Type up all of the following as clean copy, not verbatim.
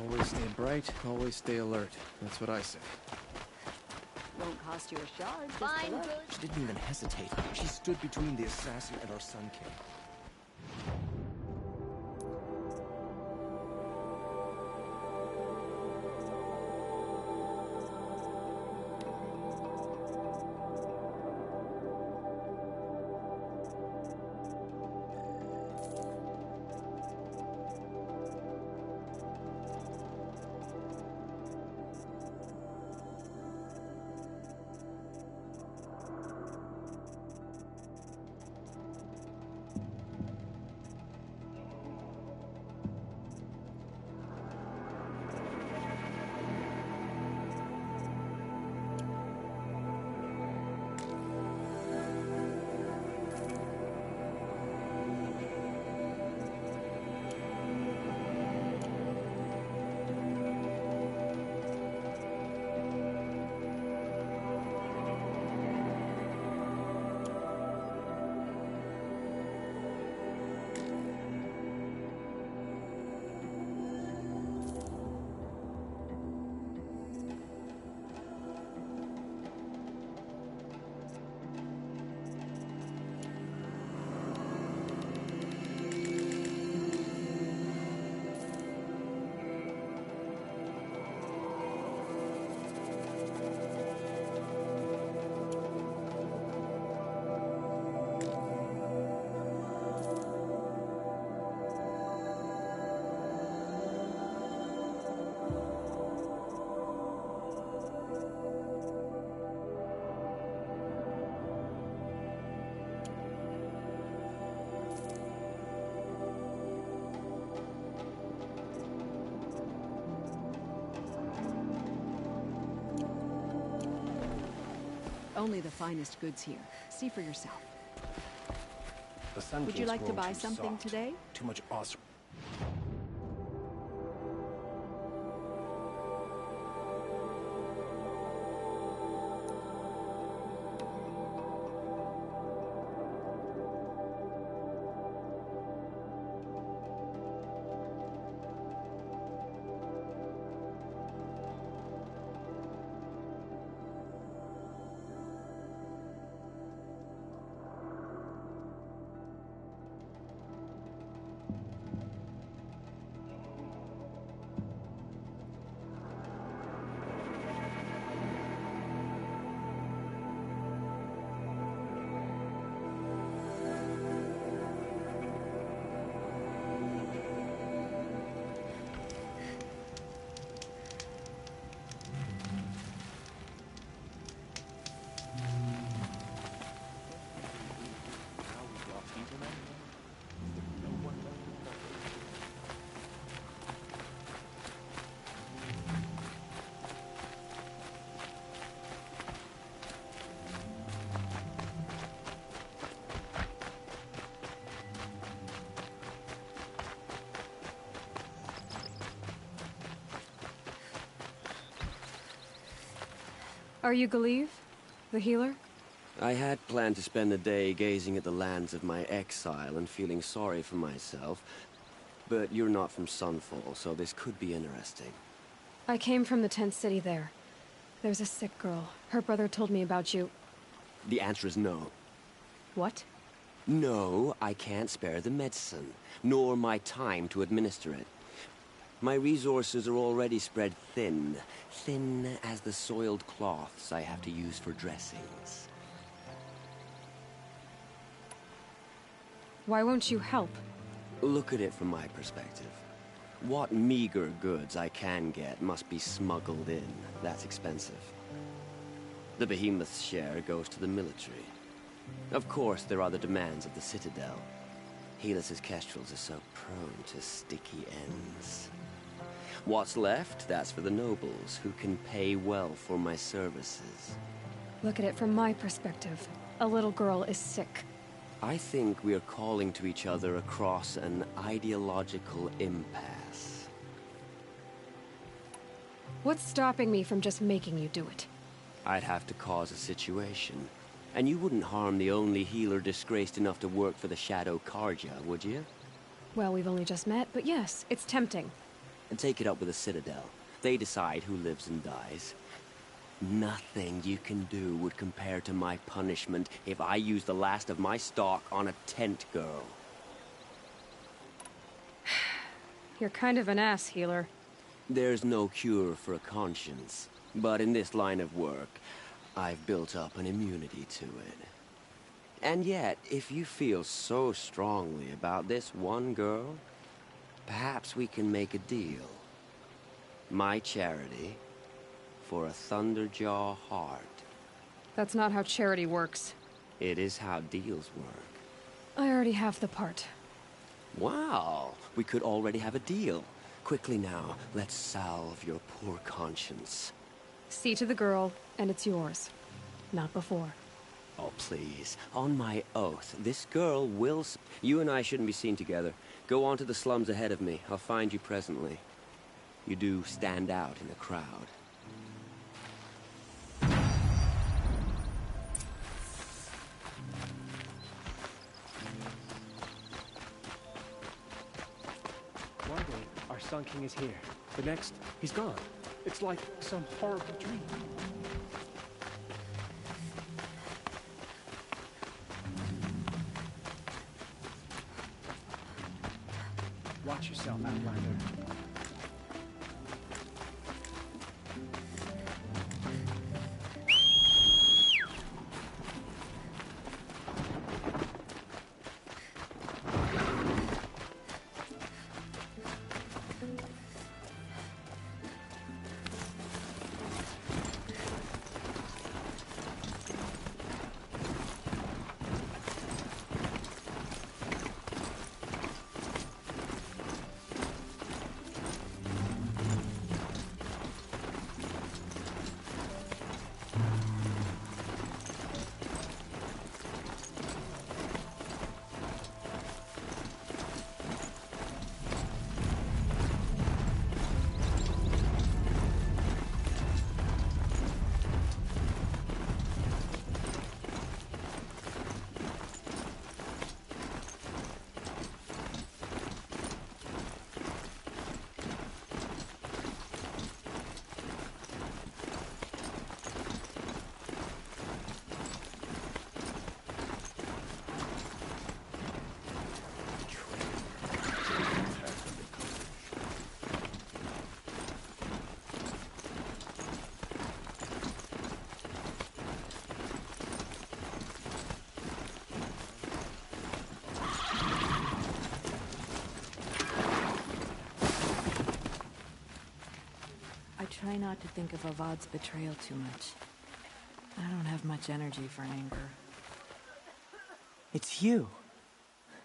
Always stay bright, always stay alert. That's what I say. Won't cost you a shard. Just Fine, a look. good. She didn't even hesitate. She stood between the assassin and our Sun King. Only the finest goods here. See for yourself. The Sun Would you King's like to grown buy too something soft. today? Too much awesome. Are you Galeev? The healer? I had planned to spend the day gazing at the lands of my exile and feeling sorry for myself. But you're not from Sunfall, so this could be interesting. I came from the tent city there. There's a sick girl. Her brother told me about you. The answer is no. What? No, I can't spare the medicine, nor my time to administer it. My resources are already spread thin. Thin as the soiled cloths I have to use for dressings. Why won't you help? Look at it from my perspective. What meager goods I can get must be smuggled in. That's expensive. The behemoth's share goes to the military. Of course, there are the demands of the Citadel. Helis's kestrels are so prone to sticky ends. What's left, that's for the nobles, who can pay well for my services. Look at it from my perspective. A little girl is sick. I think we are calling to each other across an ideological impasse. What's stopping me from just making you do it? I'd have to cause a situation. And you wouldn't harm the only healer disgraced enough to work for the Shadow Karja, would you? Well, we've only just met, but yes, it's tempting. and take it up with the Citadel. They decide who lives and dies. Nothing you can do would compare to my punishment if I use the last of my stock on a tent girl. You're kind of an ass, healer. There's no cure for a conscience, but in this line of work, I've built up an immunity to it. And yet, if you feel so strongly about this one girl, perhaps we can make a deal. My charity for a Thunderjaw heart. That's not how charity works. It is how deals work. I already have the part. Wow, we could already have a deal. Quickly now, let's salve your poor conscience. See to the girl, and it's yours. Not before. Oh, please. On my oath, this girl will... You and I shouldn't be seen together. Go on to the slums ahead of me. I'll find you presently. You do stand out in a crowd. One day, our Sun King is here. The next, he's gone. It's like some horrible dream. Watch yourself, Outlander. Try not to think of Avad's betrayal too much. I don't have much energy for anger. It's you.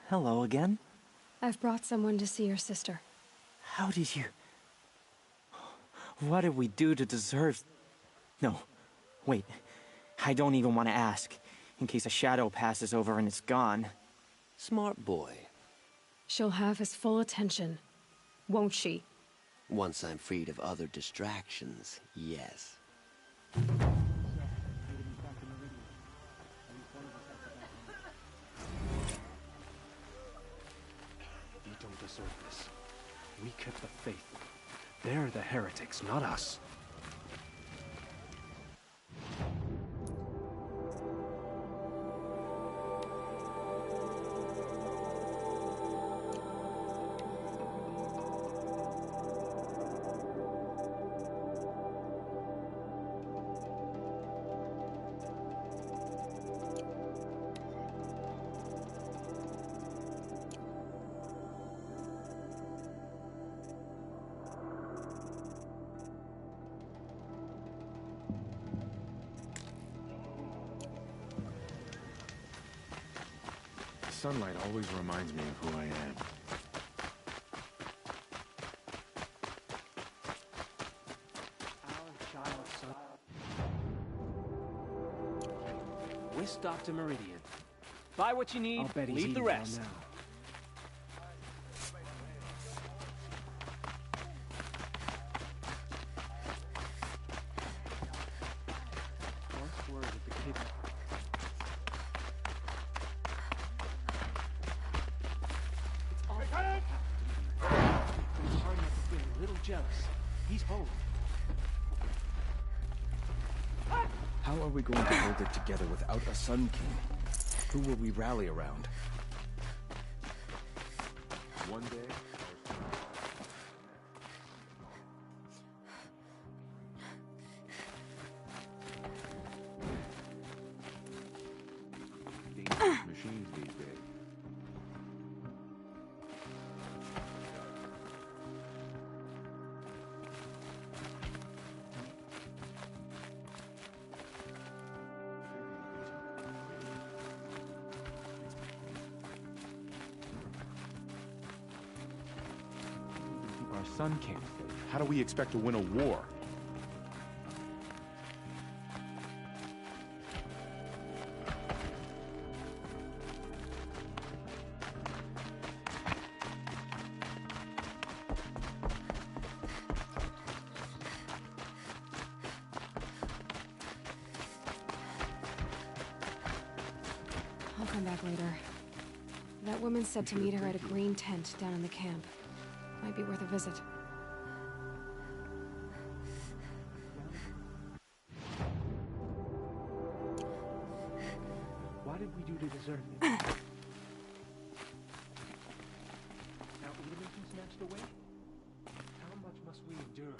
Hello again. I've brought someone to see your sister. How did you... What did we do to deserve... No, wait. I don't even want to ask, in case a shadow passes over and it's gone. Smart boy. She'll have his full attention, won't she? Once I'm freed of other distractions, yes. You don't deserve this. We kept the faith. They're the heretics, not us. Sunlight always reminds me of who I am. Our child son. We stopped to Meridian. Buy what you need, I'll bet he's leave the eating rest. now. Once word of the kid. It's all I have to do. But it's hard enough to feel a little jealous. He's home. How are we going to hold it together without a Sun King? Who will we rally around? One day... dangerous machines these days. Keep our Sun King safe. How do we expect to win a war? I'll come back later. That woman said to meet her at a green tent down in the camp. Might be worth a visit. What did we do to deserve this? Now, elimination snatched away? How much must we endure?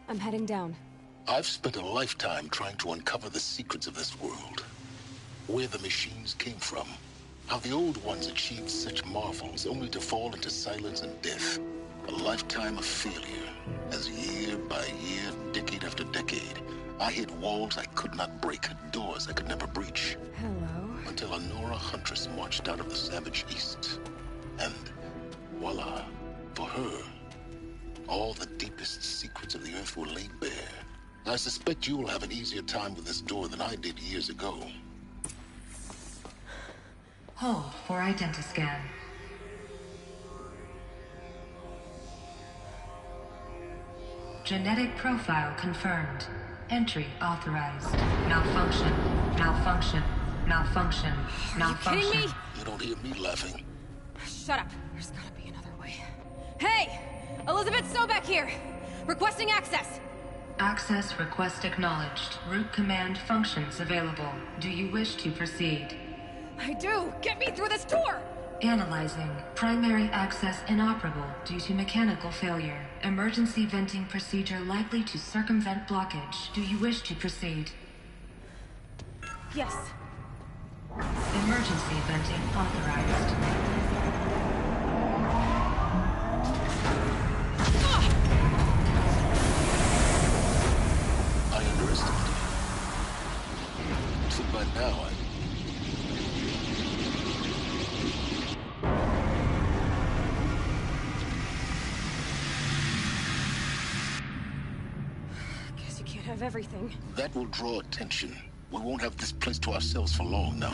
I'm heading down. I've spent a lifetime trying to uncover the secrets of this world. Where the machines came from. How the old ones achieved such marvels only to fall into silence and death. A lifetime of failure. As year by year, decade after decade, I hit walls I could not break, doors I could never breach. Hello. Until a Nora huntress marched out of the savage east. And voila, for her, all the deepest secrets of the Earth were laid bare. I suspect you will have an easier time with this door than I did years ago. Hold for identiscan. Genetic profile confirmed. Entry authorized. Malfunction. Malfunction. Malfunction. Malfunction. Are you kidding me? You don't hear me laughing. Shut up. There's gotta be another way. Hey! Elizabeth Sobek here! Requesting access! Access request acknowledged. Root command functions available. Do you wish to proceed? I do! Get me through this door! Analyzing. Primary access inoperable due to mechanical failure. Emergency venting procedure likely to circumvent blockage. Do you wish to proceed? Yes. Emergency venting authorized. I underestimated you. So by now, Guess you can't have everything. that will draw attention. We won't have this place to ourselves for long now.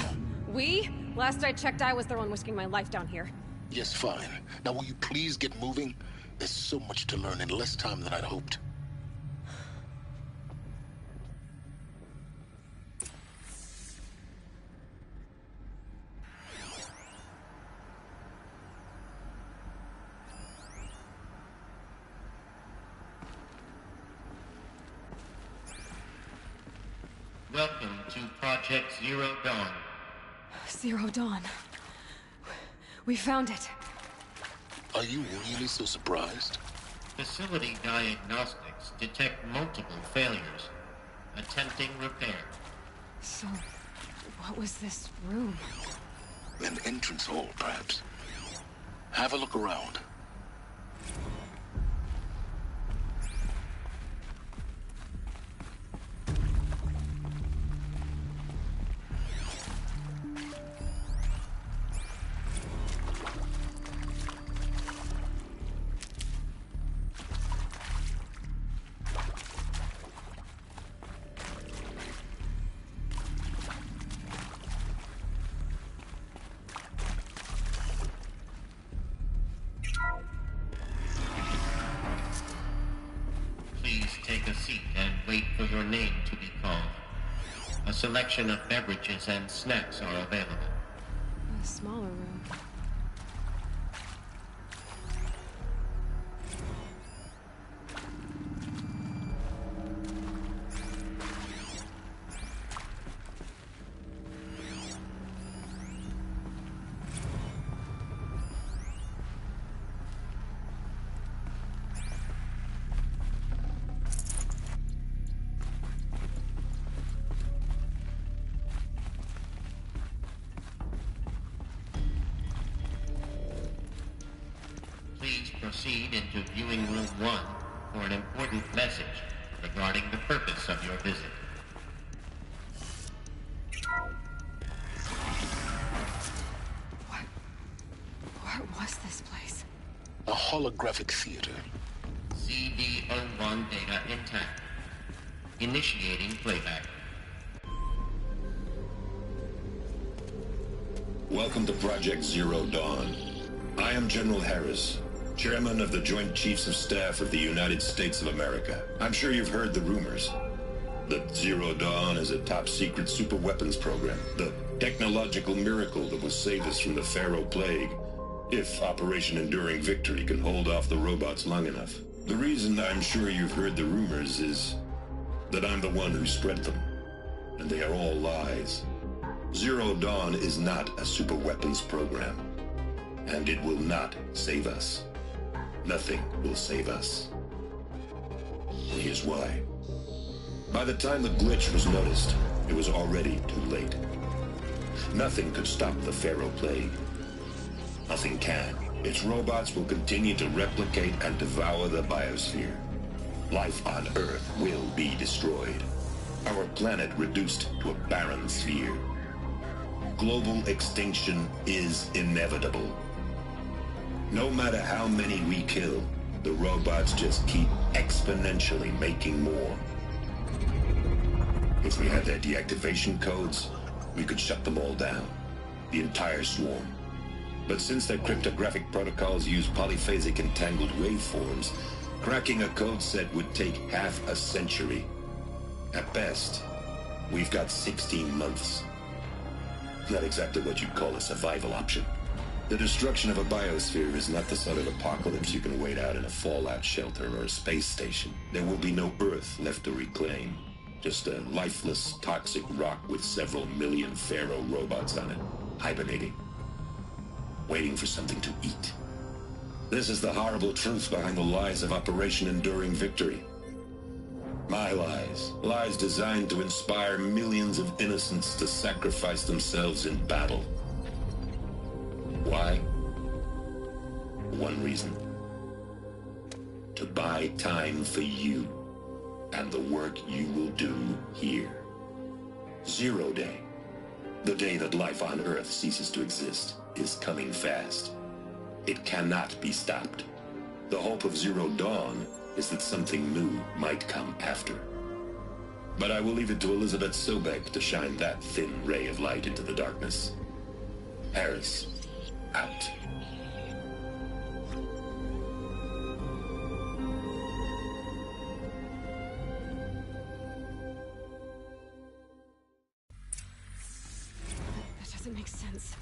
We? Last I checked, I was the one risking my life down here. Yes, fine. Now will you please get moving? There's so much to learn in less time than I'd hoped. Welcome to Project Zero Dawn. Zero Dawn. We found it. Are you really so surprised? Facility diagnostics detect multiple failures. Attempting repair. So, what was this room? An entrance hall, perhaps. Have a look around. selection of beverages and snacks are available. A smaller room. Please proceed into viewing room 1 for an important message regarding the purpose of your visit. What was this place? A holographic theater. CV-01 data intact. Initiating playback. Welcome to Project Zero Dawn. I am General Harris, Chairman of the Joint Chiefs of Staff of the United States of America. I'm sure you've heard the rumors that Zero Dawn is a top-secret superweapons program, the technological miracle that will save us from the Pharaoh Plague, if Operation Enduring Victory can hold off the robots long enough. The reason I'm sure you've heard the rumors is that I'm the one who spread them, and they are all lies. Zero Dawn is not a superweapons program, and it will not save us. Nothing will save us. And here's why. By the time the glitch was noticed, it was already too late. Nothing could stop the Pharaoh Plague. Nothing can. Its robots will continue to replicate and devour the biosphere. Life on Earth will be destroyed. Our planet reduced to a barren sphere. Global extinction is inevitable. No matter how many we kill, the robots just keep exponentially making more. If we had their deactivation codes, we could shut them all down. The entire swarm. But since their cryptographic protocols use polyphasic entangled waveforms, cracking a code set would take half a century. At best, we've got 16 months. Not exactly what you'd call a survival option. The destruction of a biosphere is not the sort of apocalypse you can wait out in a fallout shelter or a space station. There will be no Earth left to reclaim. Just a lifeless, toxic rock with several million Pharaoh robots on it, hibernating, waiting for something to eat. This is the horrible truth behind the lies of Operation Enduring Victory. My lies. Lies designed to inspire millions of innocents to sacrifice themselves in battle. Why? One reason. To buy time for you and the work you will do here. Zero Day. The day that life on Earth ceases to exist is coming fast. It cannot be stopped. The hope of Zero Dawn is that something new might come after. But I will leave it to Elizabeth Sobek to shine that thin ray of light into the darkness. Harris, out. That doesn't make sense.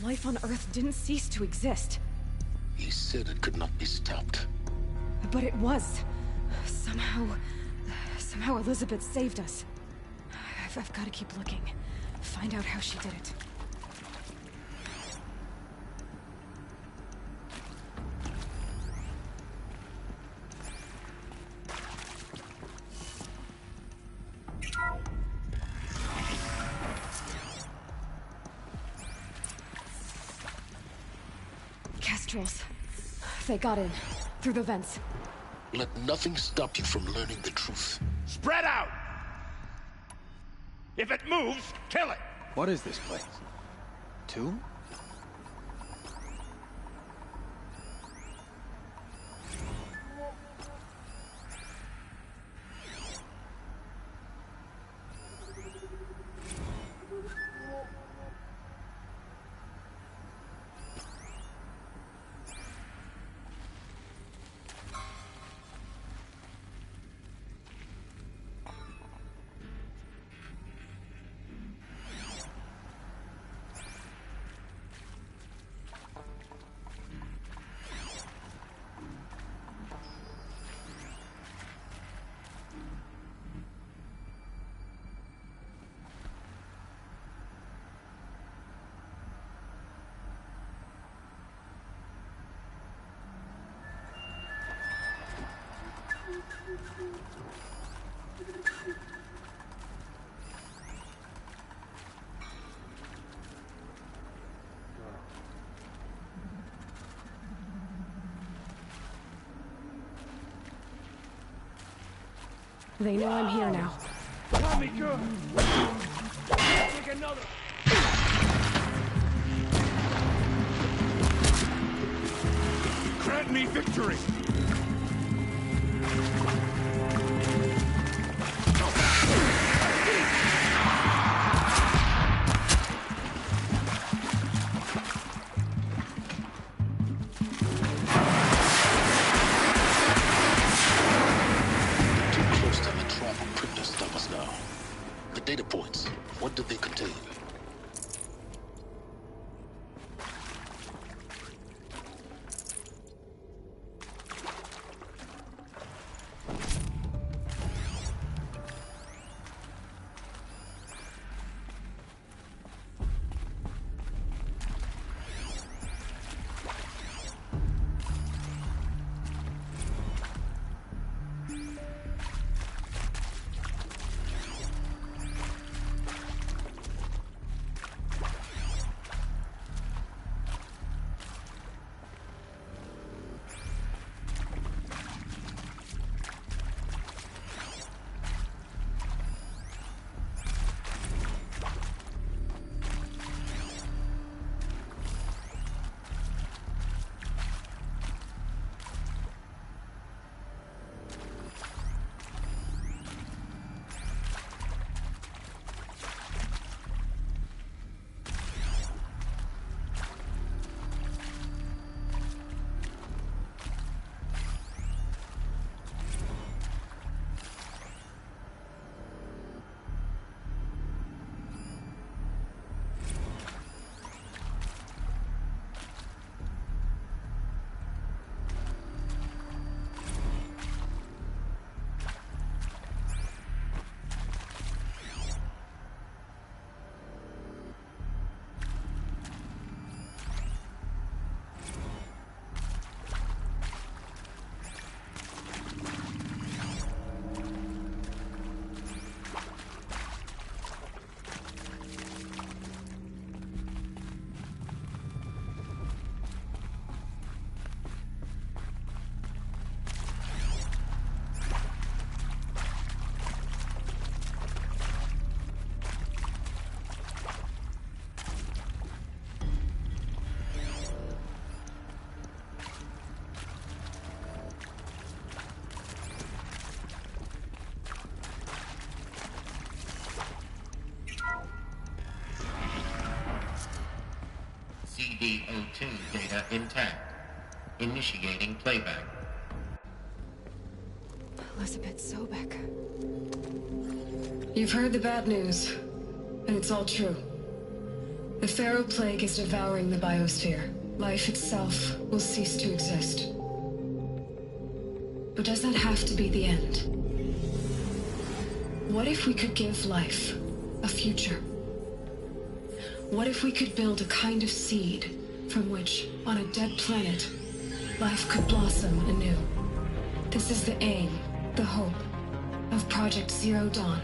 Life on Earth didn't cease to exist. He said it could not be stopped. But it was. Somehow Elizabeth saved us. I've got to keep looking. Find out how she did it. Kestrels. They got in. Through the vents. Let nothing stop you from learning the truth. Spread out! If it moves, kill it! What is this place? Tomb? They know I'm here now. Tommy, girl! Take another! Grant me victory! Data points. What did they contain? CD02 data intact. Initiating playback. Elizabeth Sobek. You've heard the bad news, and it's all true. The Pharaoh Plague is devouring the biosphere. Life itself will cease to exist. But does that have to be the end? What if we could give life a future? What if we could build a kind of seed from which, on a dead planet, life could blossom anew? This is the aim, the hope, of Project Zero Dawn.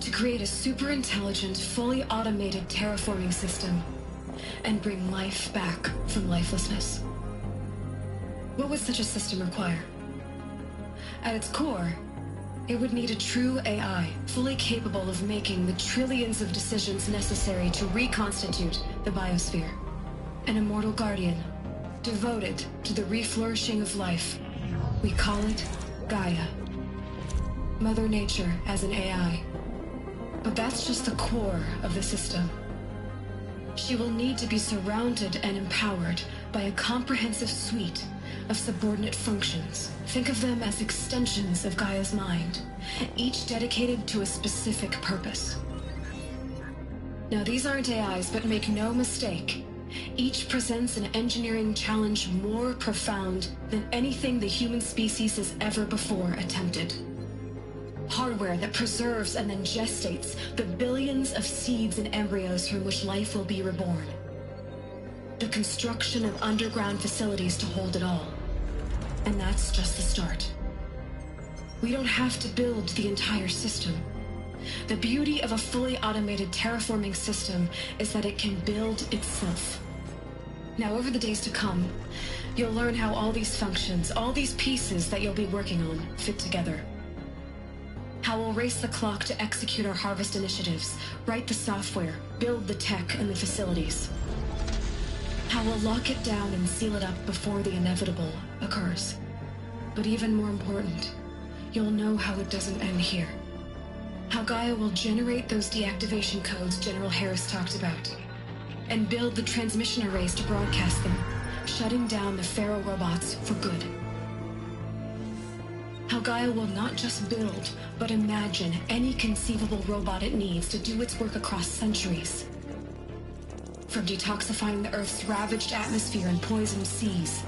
To create a super-intelligent, fully automated terraforming system and bring life back from lifelessness. What would such a system require? At its core, it would need a true AI, fully capable of making the trillions of decisions necessary to reconstitute the biosphere. An immortal guardian, devoted to the reflourishing of life. We call it Gaia. Mother Nature as an AI. But that's just the core of the system. She will need to be surrounded and empowered by a comprehensive suite of subordinate functions. Think of them as extensions of Gaia's mind, each dedicated to a specific purpose. Now, these aren't AIs, but make no mistake, each presents an engineering challenge more profound than anything the human species has ever before attempted. Hardware that preserves and then gestates the billions of seeds and embryos from which life will be reborn. The construction of underground facilities to hold it all. And that's just the start. We don't have to build the entire system. The beauty of a fully automated terraforming system is that it can build itself. Now, over the days to come, you'll learn how all these functions, all these pieces that you'll be working on, fit together. How we'll race the clock to execute our harvest initiatives, write the software, build the tech and the facilities. How we'll lock it down and seal it up before the inevitable occurs. But even more important, you'll know how it doesn't end here. How Gaia will generate those deactivation codes General Harris talked about, and build the transmission arrays to broadcast them, shutting down the Pharaoh robots for good. How Gaia will not just build, but imagine any conceivable robot it needs to do its work across centuries. From detoxifying the Earth's ravaged atmosphere and poisoned seas,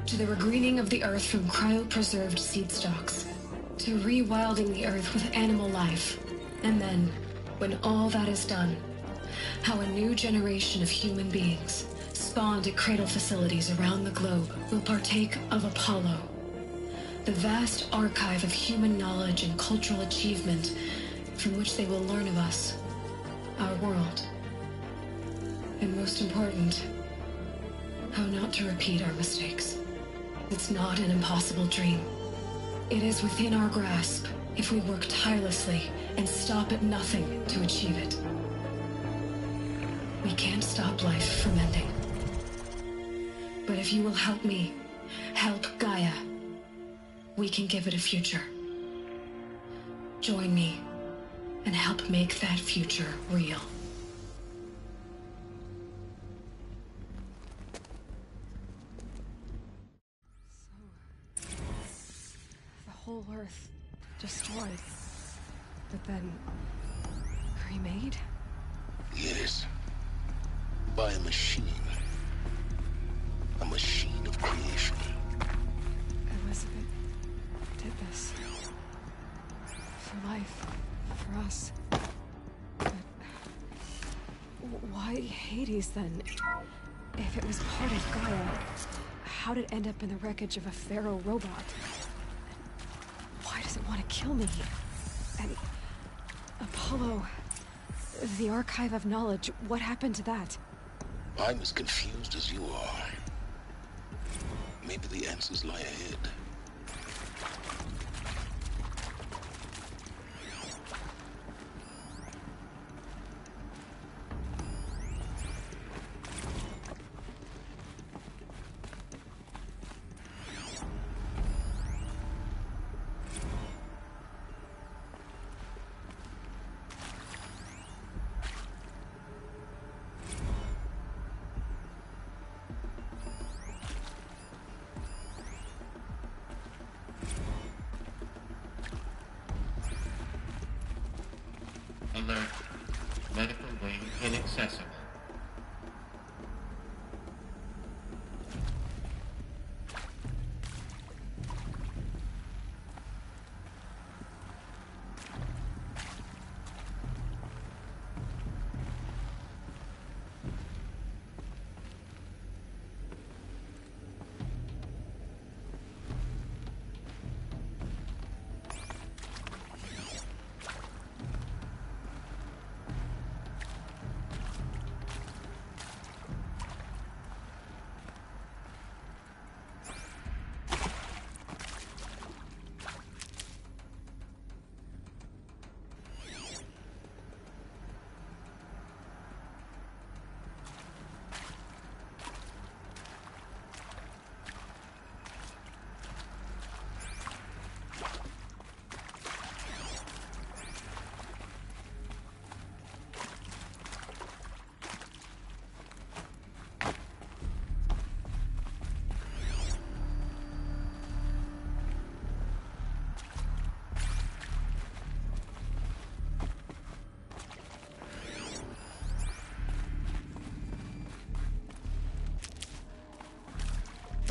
to the regreening of the Earth from cryopreserved seed stalks, to rewilding the Earth with animal life. And then, when all that is done, how a new generation of human beings, spawned at cradle facilities around the globe, will partake of Apollo, the vast archive of human knowledge and cultural achievement from which they will learn of us, our world. And most important, how not to repeat our mistakes. It's not an impossible dream. It is within our grasp if we work tirelessly and stop at nothing to achieve it. We can't stop life from ending. But if you will help me, help Gaia, we can give it a future. Join me and help make that future real. The whole Earth destroyed, but then remade? Yes. By a machine. A machine of creation. Elizabeth did this. For life. For us. But why Hades then? If it was part of Gaia, how did it end up in the wreckage of a Pharaoh robot? Why does it want to kill me? And Apollo, the archive of knowledge, what happened to that? I'm as confused as you are. Maybe the answers lie ahead. Alert. Medical wing inaccessible.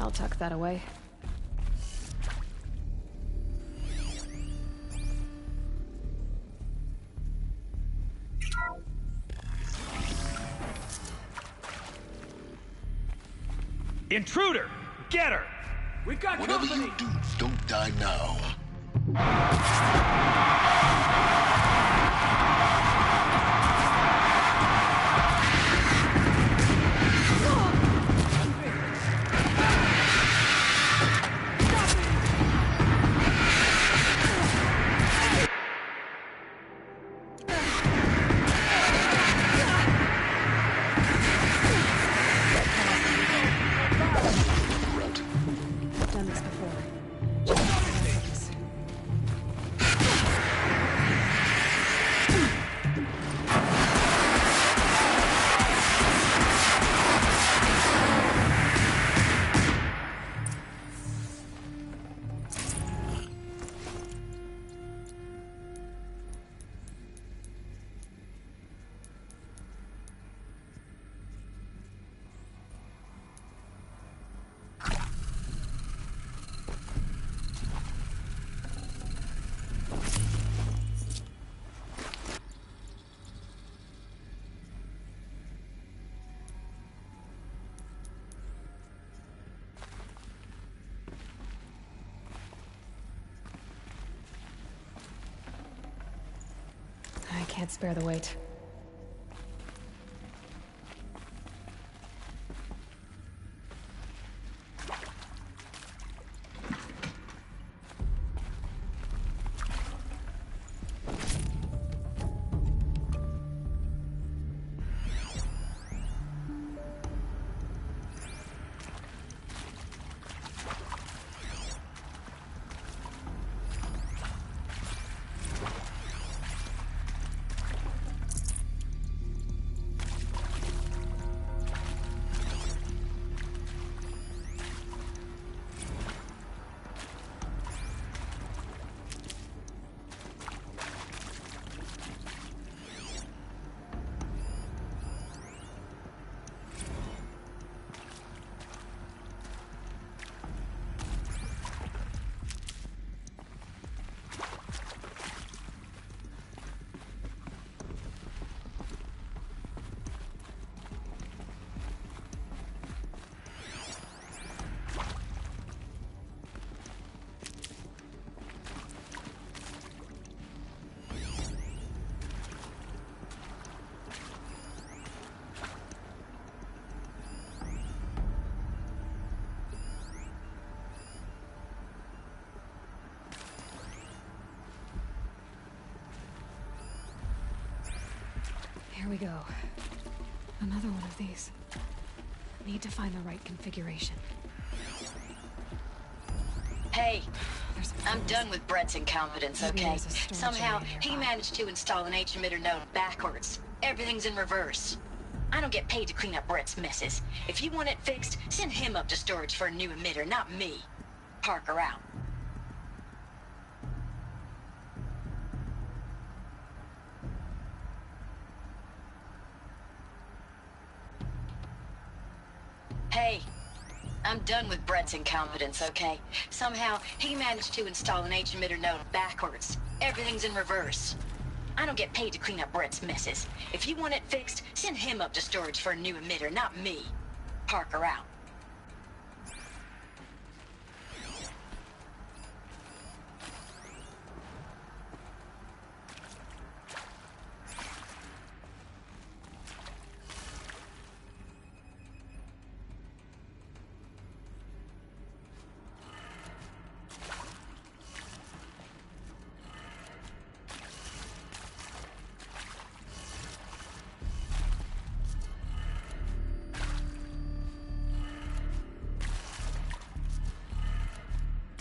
I'll tuck that away. Intruder! Get her! We got Whatever company! you do, don't die now. can't spare the weight. Here we go. Another one of these. Need to find the right configuration. Hey, I'm done with Brett's incompetence, okay? Somehow, he managed to install an H-emitter node backwards. Everything's in reverse. I don't get paid to clean up Brett's messes. If you want it fixed, send him up to storage for a new emitter, not me. Parker out. Hey, I'm done with Brett's incompetence, okay? Somehow, he managed to install an H-emitter node backwards. Everything's in reverse. I don't get paid to clean up Brett's messes. If you want it fixed, send him up to storage for a new emitter, not me. Parker out.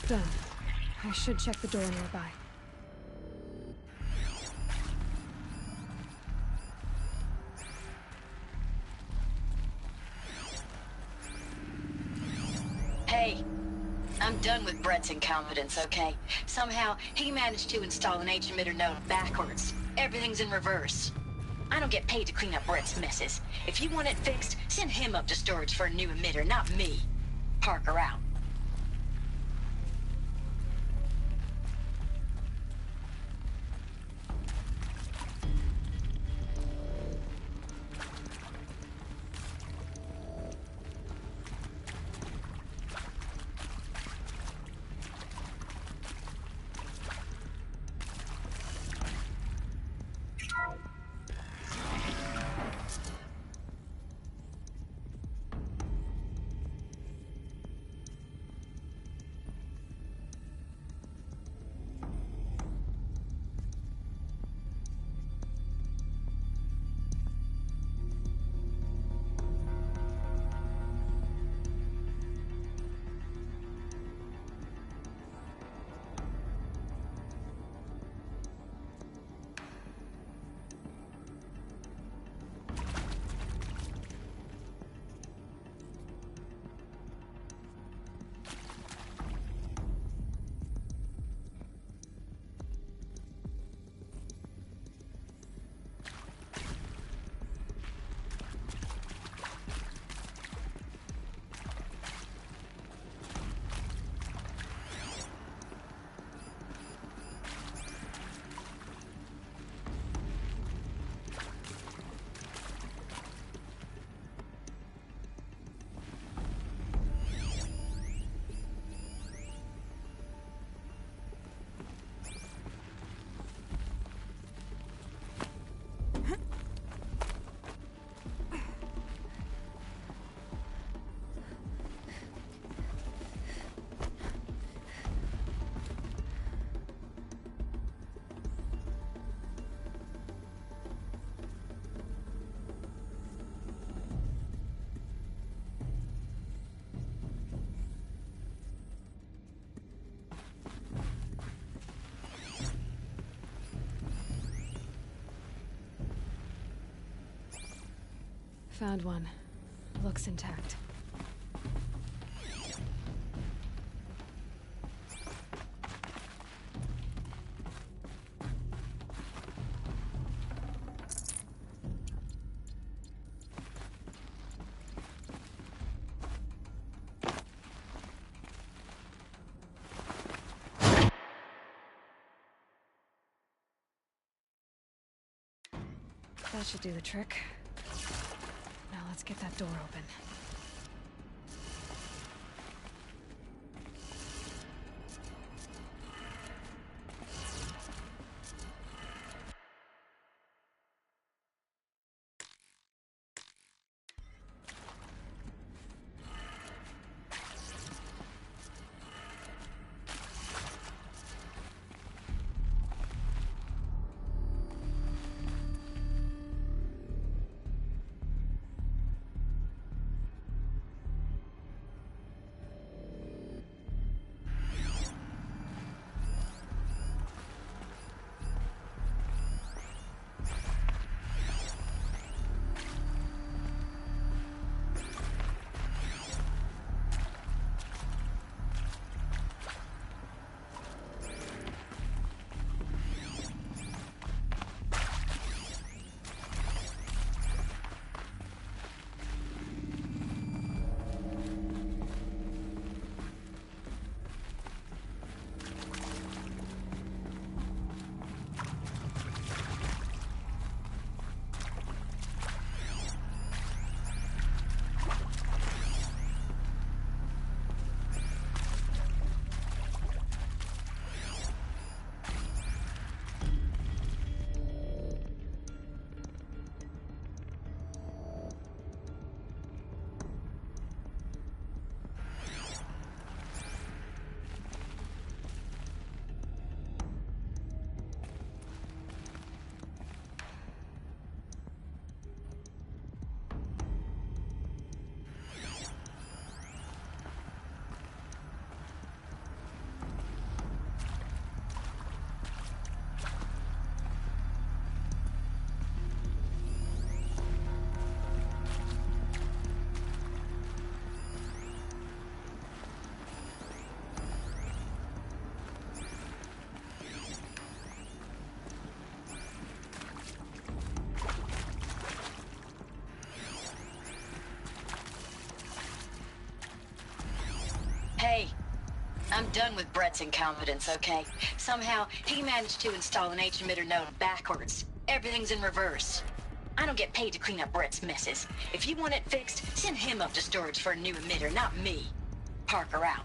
Done. I should check the door nearby. Hey, I'm done with Brett's incompetence, okay? Somehow, he managed to install an H-emitter node backwards. Everything's in reverse. I don't get paid to clean up Brett's messes. If you want it fixed, send him up to storage for a new emitter, not me. Parker out. Found one. Looks intact. That should do the trick. Now let's get that door open. Hey, I'm done with Brett's incompetence, okay? Somehow, he managed to install an H-emitter node backwards. Everything's in reverse. I don't get paid to clean up Brett's messes. If you want it fixed, send him up to storage for a new emitter, not me. Parker out.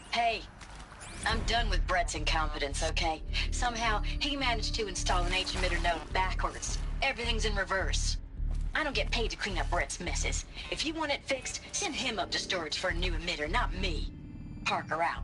Hey, I'm done with Brett's incompetence, okay? Somehow, he managed to install an H-emitter node backwards. Everything's in reverse. I don't get paid to clean up Brett's messes. If you want it fixed, send him up to storage for a new emitter, not me. Parker out.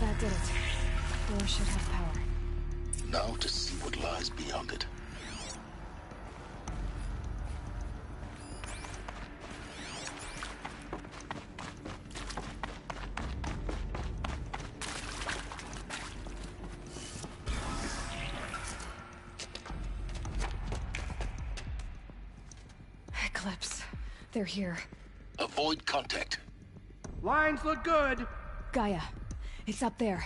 That did it. Door should have power. Now to see what lies beyond it. Eclipse. They're here. Avoid contact. Lines look good. Gaia. It's up there.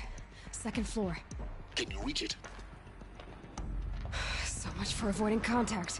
Second floor. Can you reach it? So much for avoiding contact.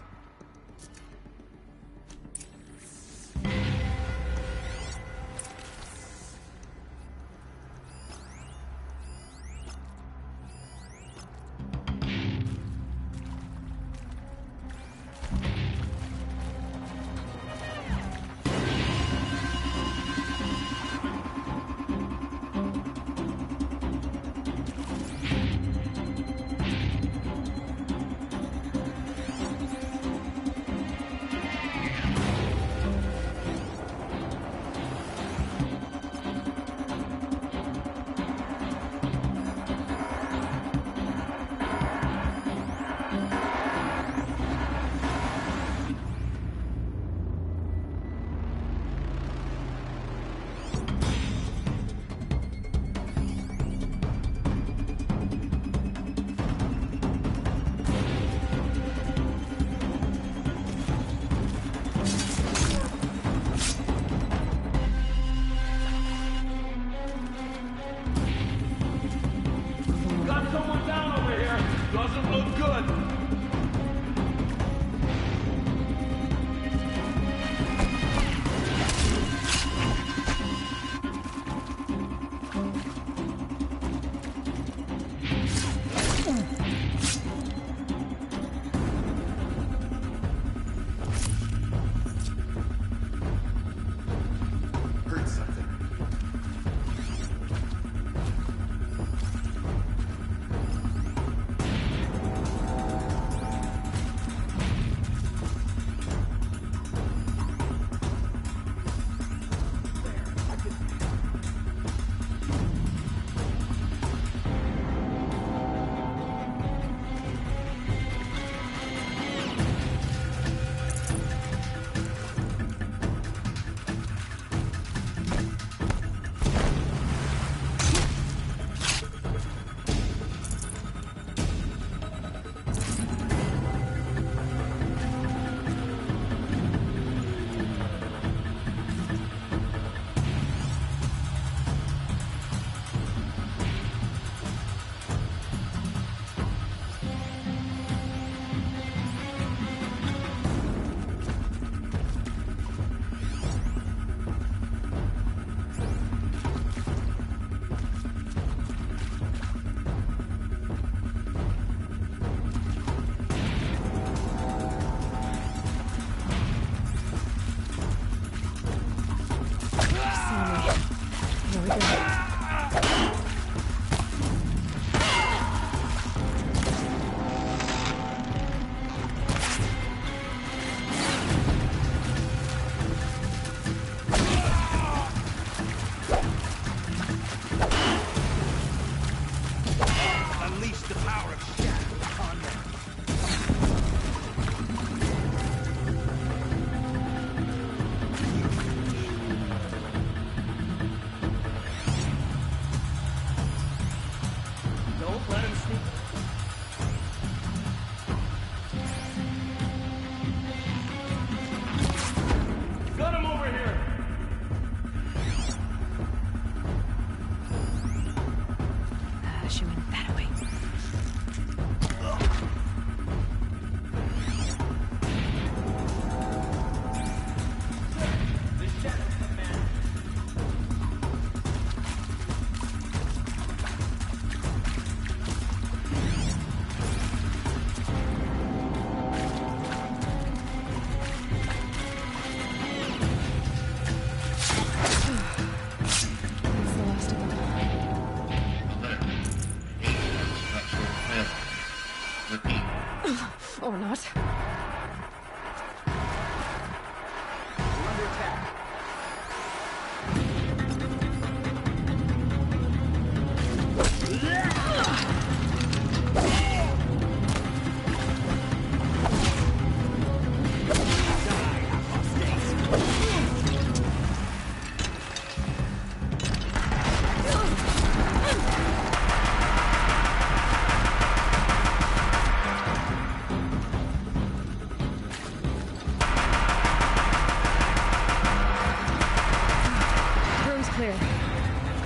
Or not.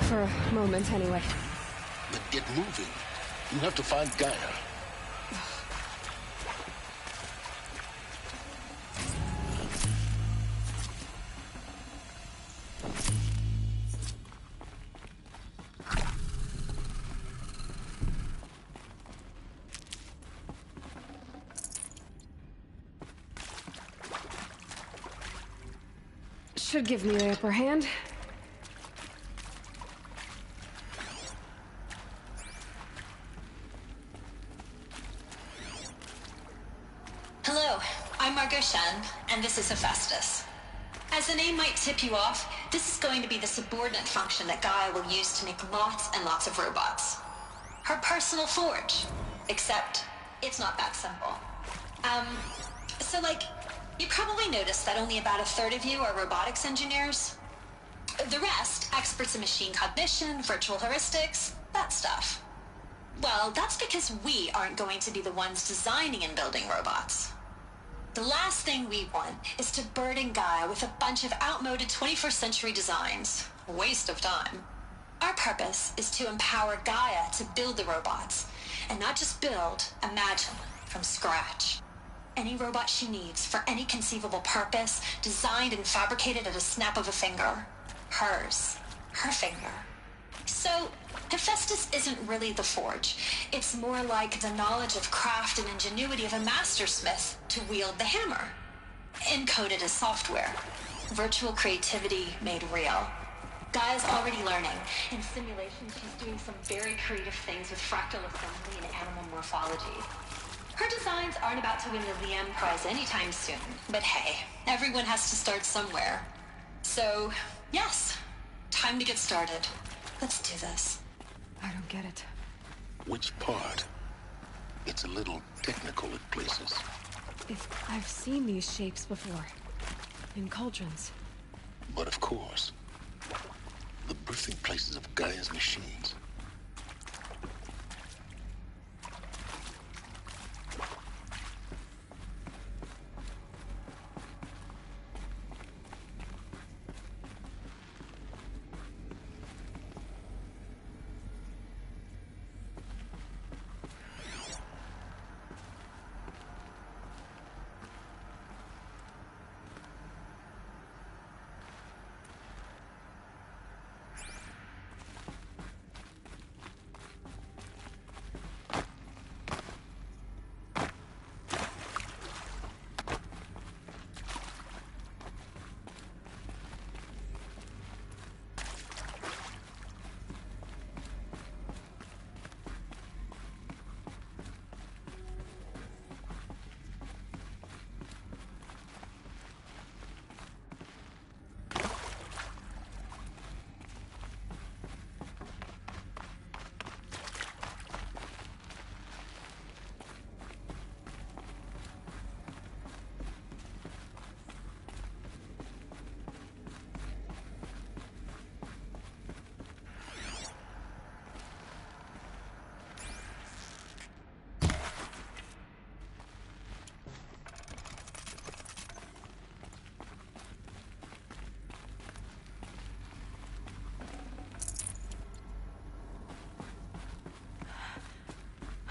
For a moment, anyway. Then get moving. You have to find Gaia. Should give me the upper hand. Hello, I'm Margot Shen, and this is Hephaestus. As the name might tip you off, this is going to be the subordinate function that Gaia will use to make lots and lots of robots. Her personal forge. Except, it's not that simple. You probably noticed that only about a third of you are robotics engineers. The rest, experts in machine cognition, virtual heuristics, that stuff. Well, that's because we aren't going to be the ones designing and building robots. The last thing we want is to burden Gaia with a bunch of outmoded 21st century designs. Waste of time. Our purpose is to empower Gaia to build the robots, and not just build, imagine, from scratch. Any robot she needs for any conceivable purpose, designed and fabricated at a snap of a finger. Hers. Her finger. So, Hephaestus isn't really the forge. It's more like the knowledge of craft and ingenuity of a mastersmith to wield the hammer. Encoded as software. Virtual creativity made real. Gaia's already learning. In simulation, she's doing some very creative things with fractal assembly and animal morphology. Her designs aren't about to win the Liam Prize anytime soon, but hey, everyone has to start somewhere. So, yes, time to get started. Let's do this. I don't get it. Which part? It's a little technical at places. I've seen these shapes before. In cauldrons. But of course, the birthing places of Gaia's machines.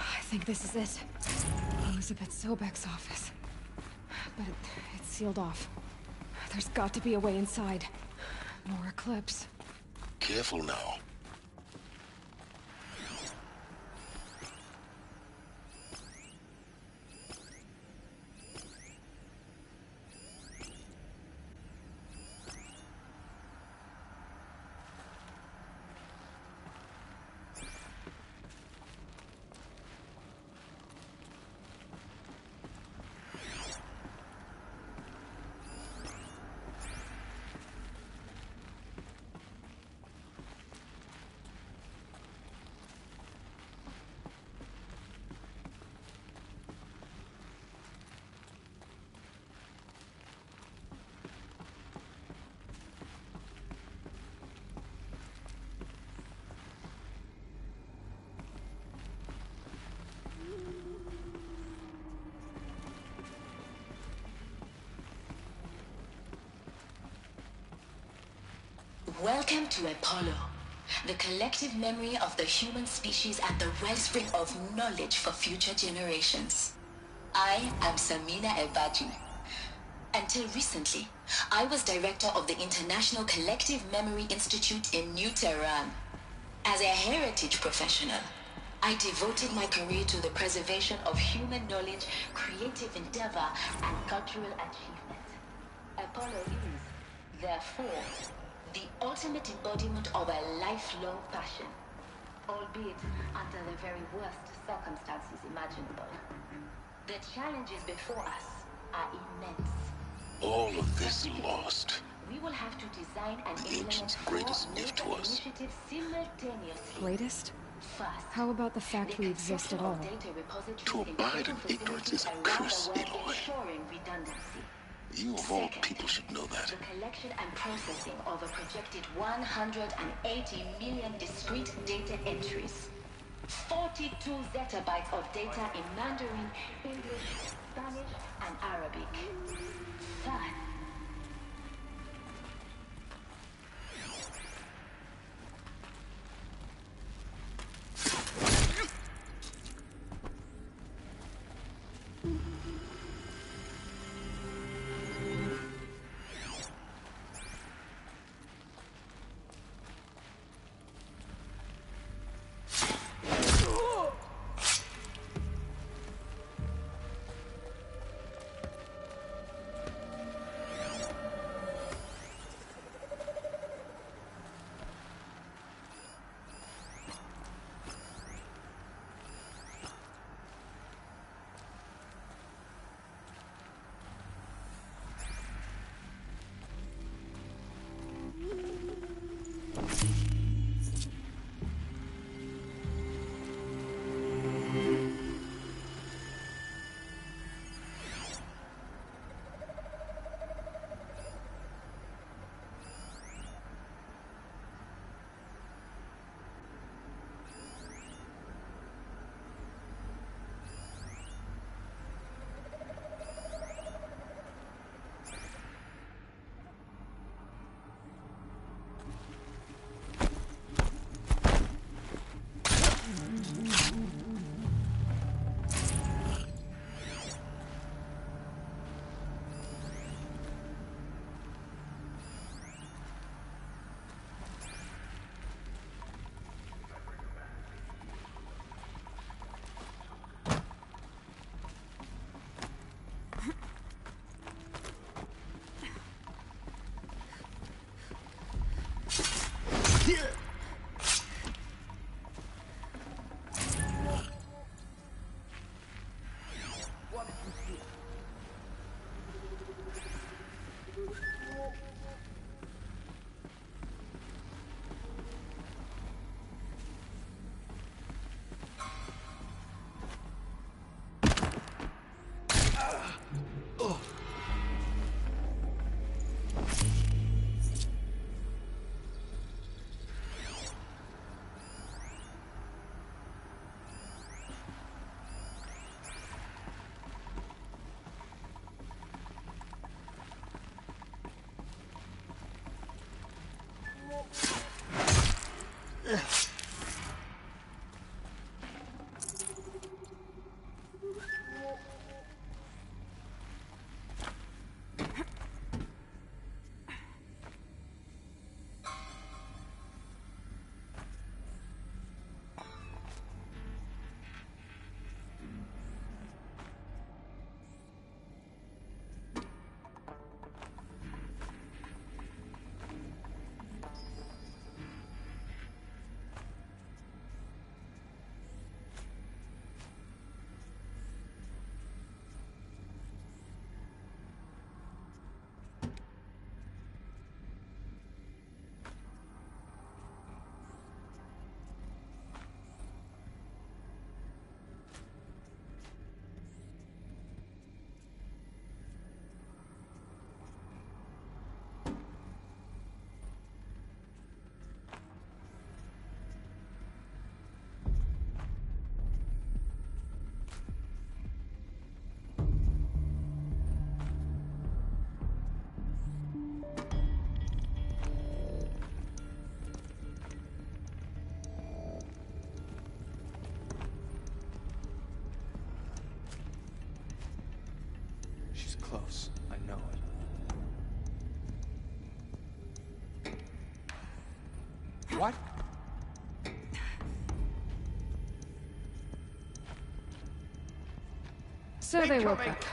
I think this is it. Elizabeth Sobek's office. But it's sealed off. There's got to be a way inside. More Eclipse. Careful now. Welcome to Apollo. The collective memory of the human species and the wellspring of knowledge for future generations. I am Samina Ebaji. Until recently, I was director of the International Collective Memory Institute in New Tehran. As a heritage professional, I devoted my career to the preservation of human knowledge, creative endeavor, and cultural achievement. Apollo is, therefore, the ultimate embodiment of a lifelong passion, albeit under the very worst circumstances imaginable. The challenges before us are immense. All of this lost. We will have to design and The ancients' greatest gift to us. simultaneously. Greatest? First, How about the fact we exist at all? To abide in ignorance is a curse, Aloy. Redundancy. You of all people should know that. The collection and processing of a projected 180 million discrete data entries. 42 zettabytes of data in Mandarin, English, Spanish, and Arabic. Third, What? So they woke up.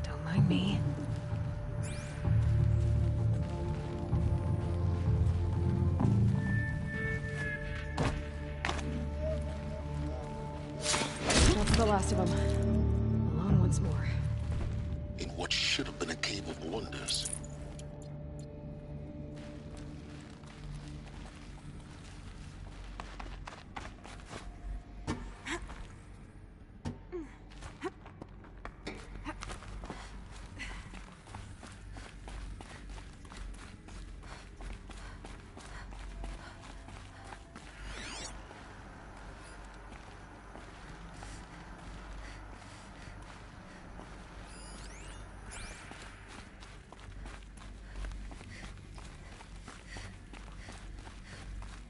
Don't mind me. That's the last of them. Alone once more. In what should have been a cave of wonders.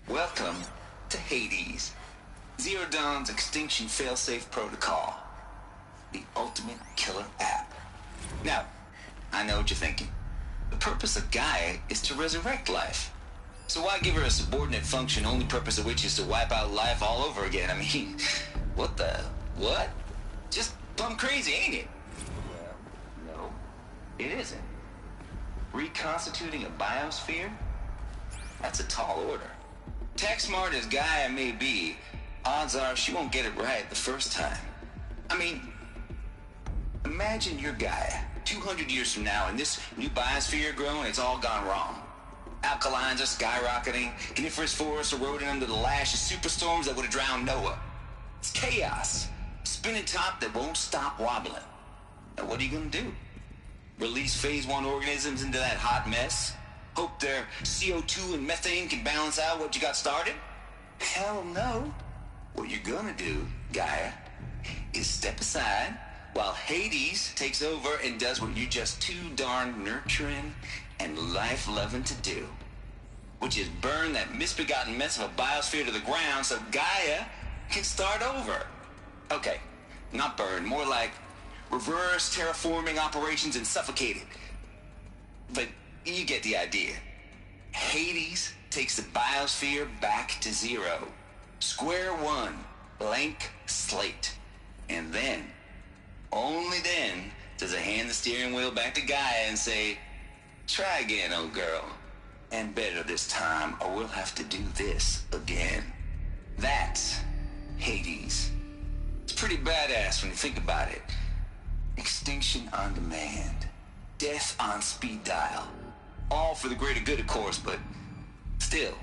Welcome to Hades, Zero Dawn's extinction failsafe protocol, the ultimate killer app. Now, I know what you're thinking. The purpose of Gaia is to resurrect life. So why give her a subordinate function, only purpose of which is to wipe out life all over again? I mean, what? Just plumb crazy, ain't it? Well, no, it isn't. Reconstituting a biosphere? That's a tall order. Tech smart as Gaia may be, odds are she won't get it right the first time. I mean, imagine you're Gaia, 200 years from now, and this new biosphere growing, it's all gone wrong. Alkalines are skyrocketing, coniferous forests eroding under the lash of superstorms that would have drowned Noah. It's chaos, spinning top that won't stop wobbling. Now what are you gonna do? Release phase 1 organisms into that hot mess? Hope their CO2 and methane can balance out what you got started? Hell no. What you're gonna do, Gaia, is step aside while Hades takes over and does what you're just too darn nurturing and life-loving to do, which is burn that misbegotten mess of a biosphere to the ground so Gaia can start over. Okay, not burn, more like reverse terraforming operations and suffocate it. But you get the idea. Hades takes the biosphere back to zero. Square one, blank slate. And then, only then, does it hand the steering wheel back to Gaia and say, try again, old girl. And better this time, or we'll have to do this again. That's Hades. It's pretty badass when you think about it. Extinction on demand. Death on speed dial. All for the greater good, of course, but still,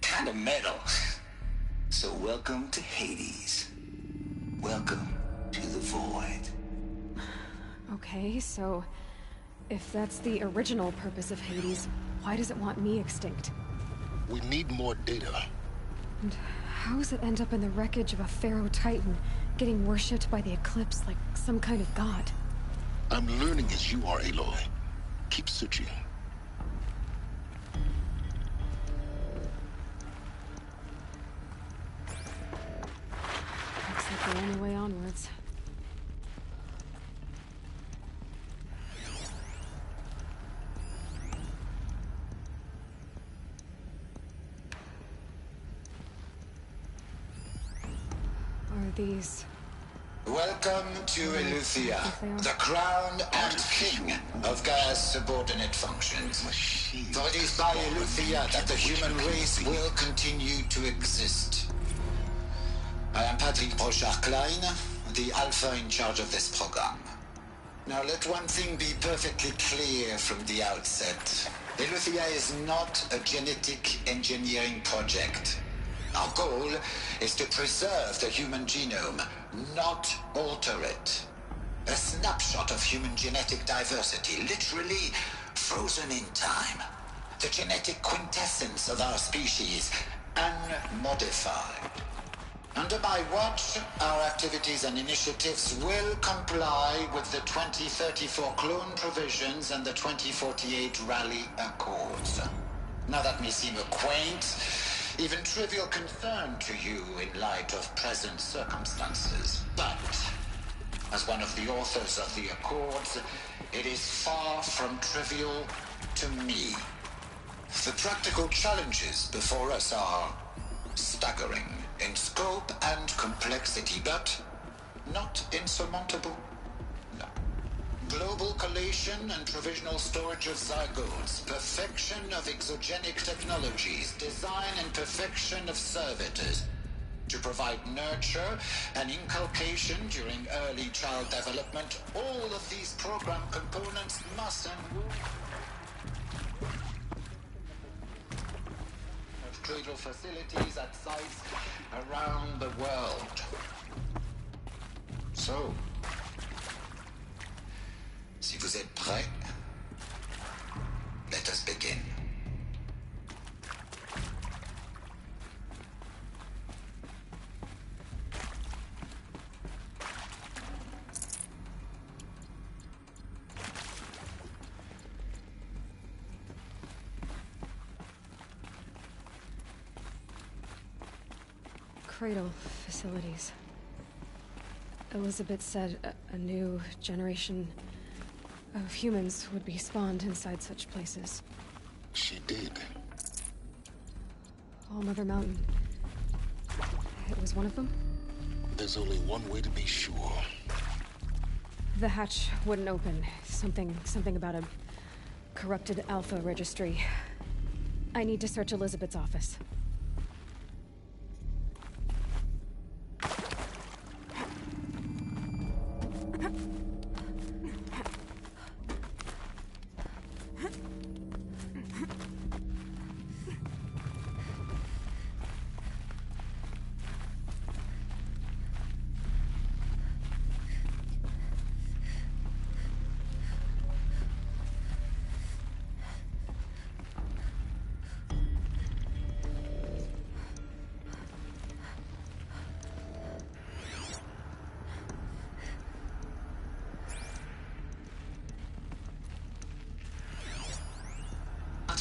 kind of metal. So welcome to Hades. Welcome to the void. Okay, so if that's the original purpose of Hades, why does it want me extinct? We need more data. And how does it end up in the wreckage of a Pharaoh Titan, getting worshipped by the Eclipse like some kind of god? I'm learning as you are, Aloy. Keep searching. Looks like the only way onwards. Are these... Welcome to Eleuthia, the crown and king of Gaia's subordinate functions. For it is by Eleuthia that the human race will continue to exist. I am Patrick Brochard-Klein, the Alpha in charge of this program. Now let one thing be perfectly clear from the outset. Eleuthia is not a genetic engineering project. Our goal is to preserve the human genome, not alter it. A snapshot of human genetic diversity, literally frozen in time. The genetic quintessence of our species, unmodified. Under my watch, our activities and initiatives will comply with the 2034 clone provisions and the 2048 Rally Accords. Now that may seem a quaint, even trivial concern to you in light of present circumstances, but as one of the authors of the Accords, it is far from trivial to me. The practical challenges before us are staggering in scope and complexity, but not insurmountable. No. Global collation and provisional storage of zygotes, perfection of exogenic technologies, design and perfection of servitors, to provide nurture and inculcation during early child development. All of these program components must and will have cradle facilities at sites around the world. So, si vous êtes prêts, let us begin. Cradle facilities. Elizabeth said a new generation of humans would be spawned inside such places. She did. All Mother Mountain. It was one of them? There's only one way to be sure. The hatch wouldn't open. Something about a corrupted Alpha registry. I need to search Elizabeth's office.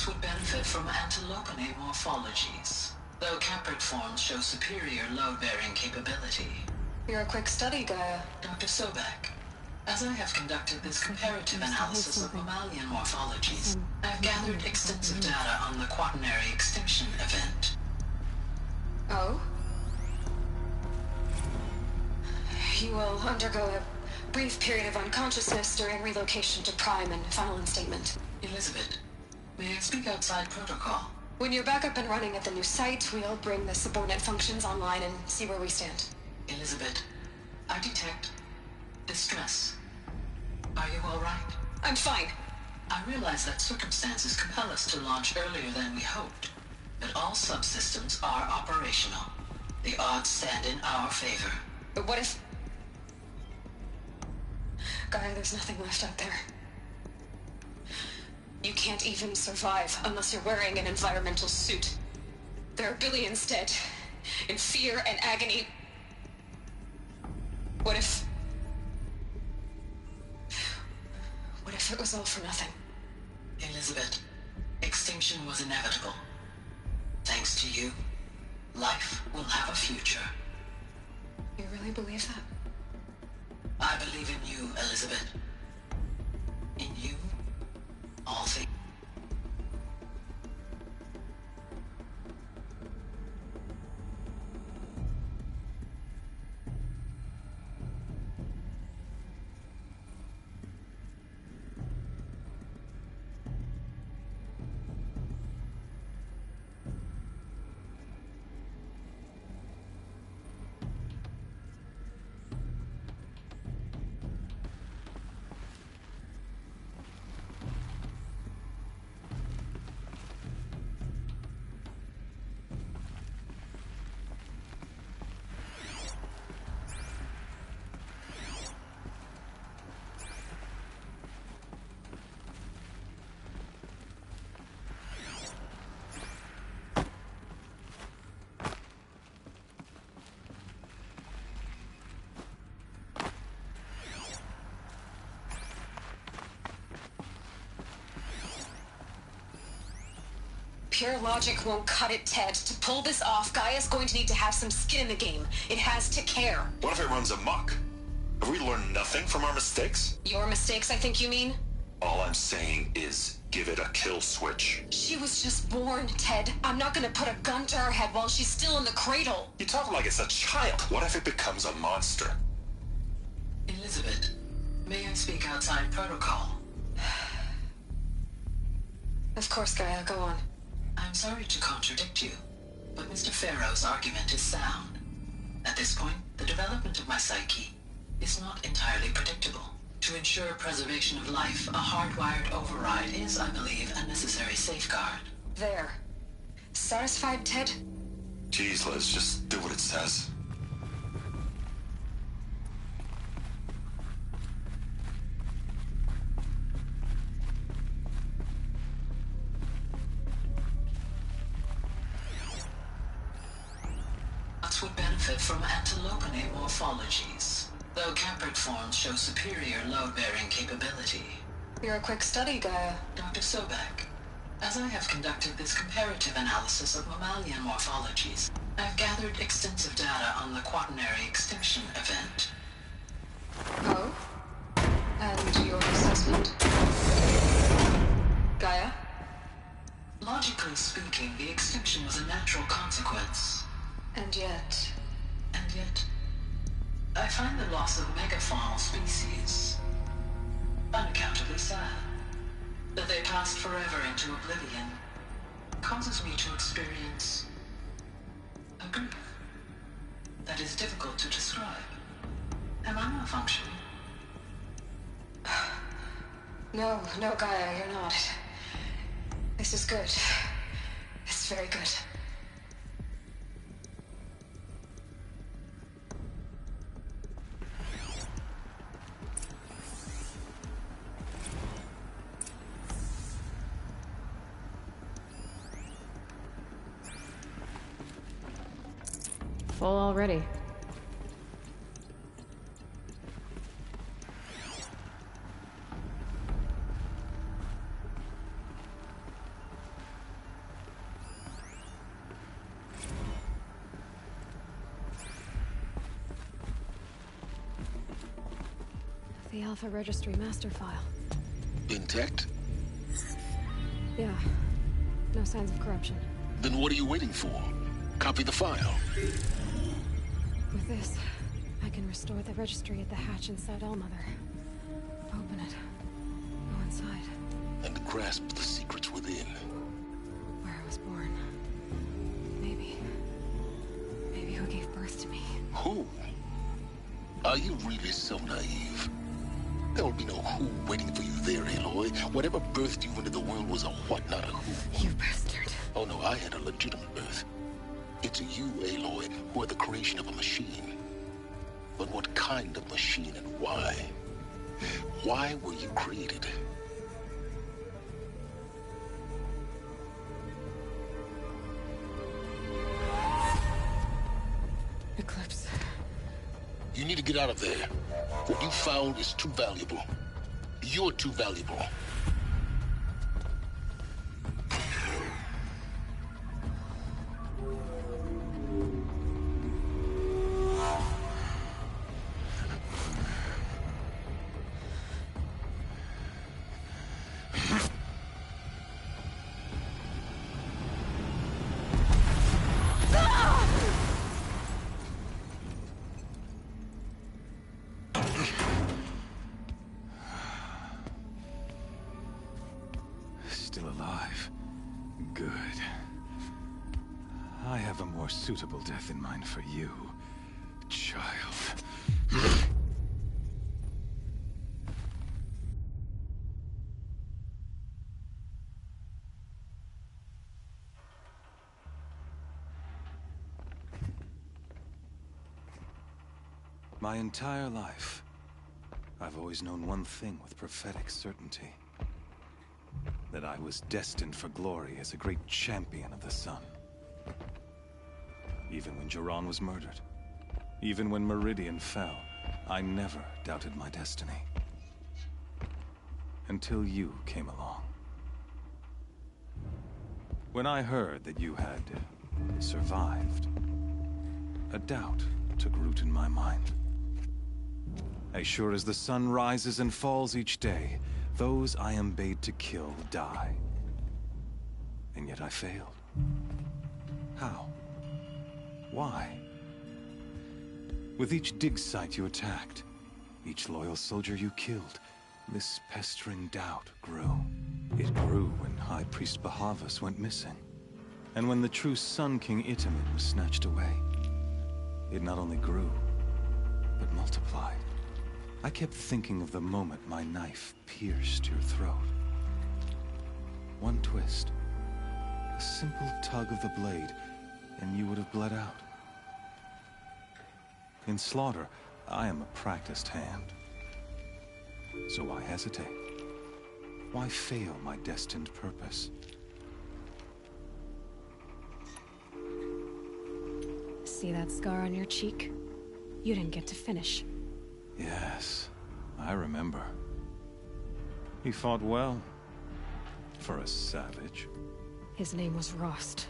Would benefit from antilopinate morphologies, though caprid forms show superior load-bearing capability. You're a quick study, Gaia. Dr. Sobek, as I have conducted this comparative analysis of mammalian morphologies, I have gathered extensive data on the quaternary extinction event. Oh? You will undergo a brief period of unconsciousness during relocation to Prime and final instatement. Elizabeth, may I speak outside protocol? When you're back up and running at the new site, we'll bring the subordinate functions online and see where we stand. Elizabeth, I detect distress. Are you all right? I'm fine. I realize that circumstances compel us to launch earlier than we hoped, but all subsystems are operational. The odds stand in our favor. But what if... Gaia, there's nothing left out there. You can't even survive unless you're wearing an environmental suit. There are billions dead, in fear and agony. What if it was all for nothing? Elizabeth, extinction was inevitable. Thanks to you, life will have a future. You really believe that? I believe in you, Elizabeth. In you, all things. Pure logic won't cut it, Ted. To pull this off, Gaia's going to need to have some skin in the game. It has to care. What if it runs amok? Have we learned nothing from our mistakes? Your mistakes, I think you mean? All I'm saying is, give it a kill switch. She was just born, Ted. I'm not gonna put a gun to her head while she's still in the cradle. You talk like it's a child. What if it becomes a monster? Elizabeth, may I speak outside protocol? Of course, Gaia, go on. I'm sorry to contradict you, but Mr. Farrow's argument is sound. At this point, the development of my psyche is not entirely predictable. To ensure preservation of life, a hardwired override is, I believe, a necessary safeguard. There. Satisfied, Ted? Jeez, Liz, just do what it says. Would benefit from antilopinae morphologies, though Caprid forms show superior load-bearing capability. You're a quick study, Gaia. Dr. Sobek, as I have conducted this comparative analysis of mammalian morphologies, I've gathered extensive data on the quaternary extinction event. Oh? And your assessment? Gaia? Logically speaking, the extinction was a natural consequence. And yet, I find the loss of megafaunal species unaccountably sad. That they passed forever into oblivion causes me to experience a grief that is difficult to describe. Am I not functioning? No, Gaia, you're not. This is good. It's very good. Full already. The Alpha Registry master file. Intact? Yeah. No signs of corruption. Then what are you waiting for? Copy the file. With this, I can restore the registry at the hatch inside Allmother. Open it. Go inside. And grasp the secrets within. Where I was born. Maybe who gave birth to me. Who? Are you really so naive? There will be no who waiting for you there, Aloy. Whatever birthed you into the world was a what, not a who. You bastard. Oh no, I had a legitimate birth. It's you, Aloy, who are the creation of a machine. But what kind of machine and why? Why were you created? Eclipse. You need to get out of there. What you found is too valuable. You're too valuable. Still alive. Good. I have a more suitable death in mind for you, child. My entire life, I've always known one thing with prophetic certainty. That I was destined for glory as a great champion of the sun. Even when Jiran was murdered, even when Meridian fell, I never doubted my destiny. Until you came along. When I heard that you had survived, a doubt took root in my mind. As sure as the sun rises and falls each day, those I am bade to kill die. And yet I failed. How? Why? With each dig site you attacked, each loyal soldier you killed, this pestering doubt grew. It grew when High Priest Bahavas went missing, and when the true Sun King Itamen was snatched away. It not only grew, but multiplied. I kept thinking of the moment my knife pierced your throat. One twist, a simple tug of the blade, and you would have bled out. In slaughter, I am a practiced hand. So why hesitate? Why fail my destined purpose? See that scar on your cheek? You didn't get to finish. Yes, I remember. He fought well. For a savage. His name was Rost,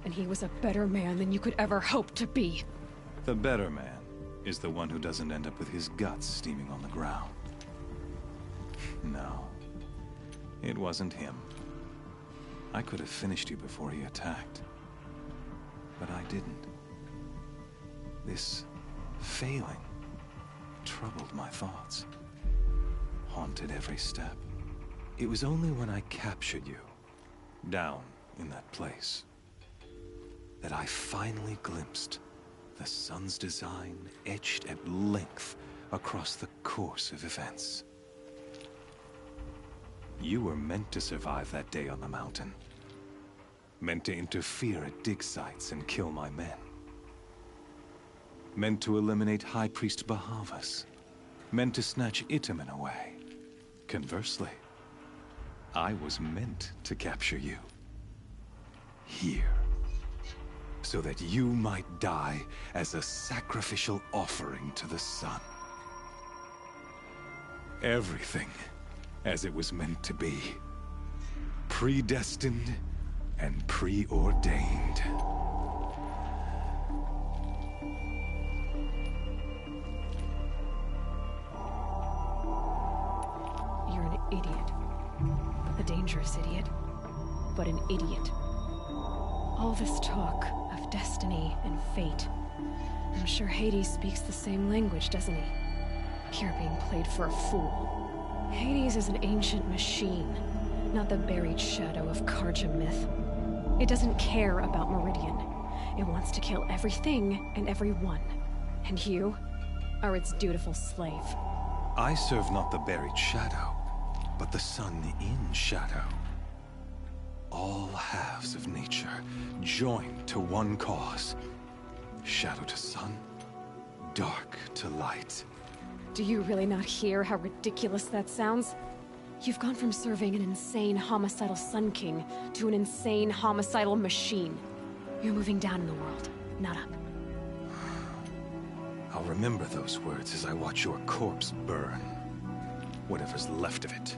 and he was a better man than you could ever hope to be. The better man is the one who doesn't end up with his guts steaming on the ground. No, it wasn't him. I could have finished you before he attacked. But I didn't. This failing troubled my thoughts, haunted every step. It was only when I captured you, down in that place, that I finally glimpsed the sun's design etched at length across the course of events. You were meant to survive that day on the mountain. Meant to interfere at dig sites and kill my men. Meant to eliminate High Priest Bahavas. Meant to snatch Itamen away. Conversely, I was meant to capture you. Here. So that you might die as a sacrificial offering to the sun. Everything as it was meant to be. Predestined and preordained. You're an idiot. A dangerous idiot, but an idiot. All this talk of destiny and fate. I'm sure Hades speaks the same language, doesn't he? You're being played for a fool. Hades is an ancient machine, not the buried shadow of Karja myth. It doesn't care about Meridian. It wants to kill everything and everyone. And you are its dutiful slave. I serve not the buried shadow, but the sun in shadow. All halves of nature joined to one cause. Shadow to sun, dark to light. Do you really not hear how ridiculous that sounds? You've gone from serving an insane homicidal Sun King to an insane homicidal machine. You're moving down in the world, not up. I'll remember those words as I watch your corpse burn. Whatever's left of it.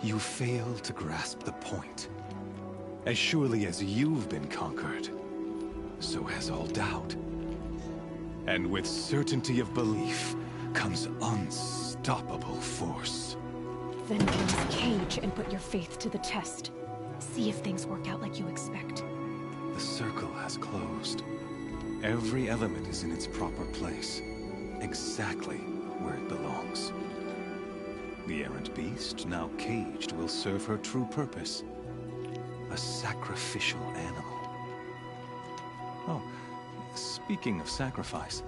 You fail to grasp the point. As surely as you've been conquered, so has all doubt. And with certainty of belief comes unstoppable force. Then get in this cage and put your faith to the test. See if things work out like you expect. The circle has closed. Every element is in its proper place, exactly where it belongs. The errant beast, now caged, will serve her true purpose. A sacrificial animal. Oh, speaking of sacrifice,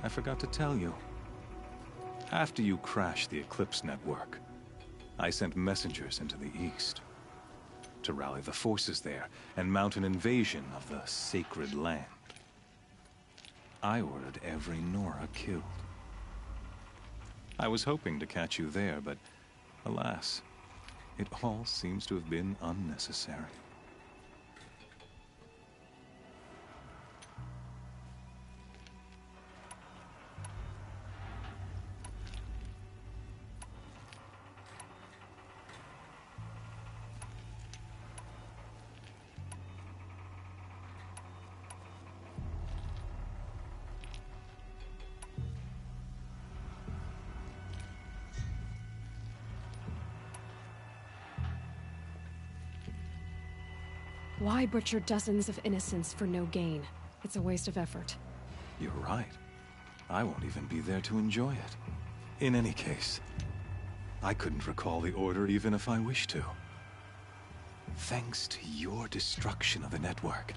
I forgot to tell you. After you crashed the Eclipse network, I sent messengers into the east to rally the forces there and mount an invasion of the sacred land. I ordered every Nora killed. I was hoping to catch you there, but alas, it all seems to have been unnecessary. Why butcher dozens of innocents for no gain? It's a waste of effort. You're right. I won't even be there to enjoy it. In any case, I couldn't recall the order even if I wished to. Thanks to your destruction of the network,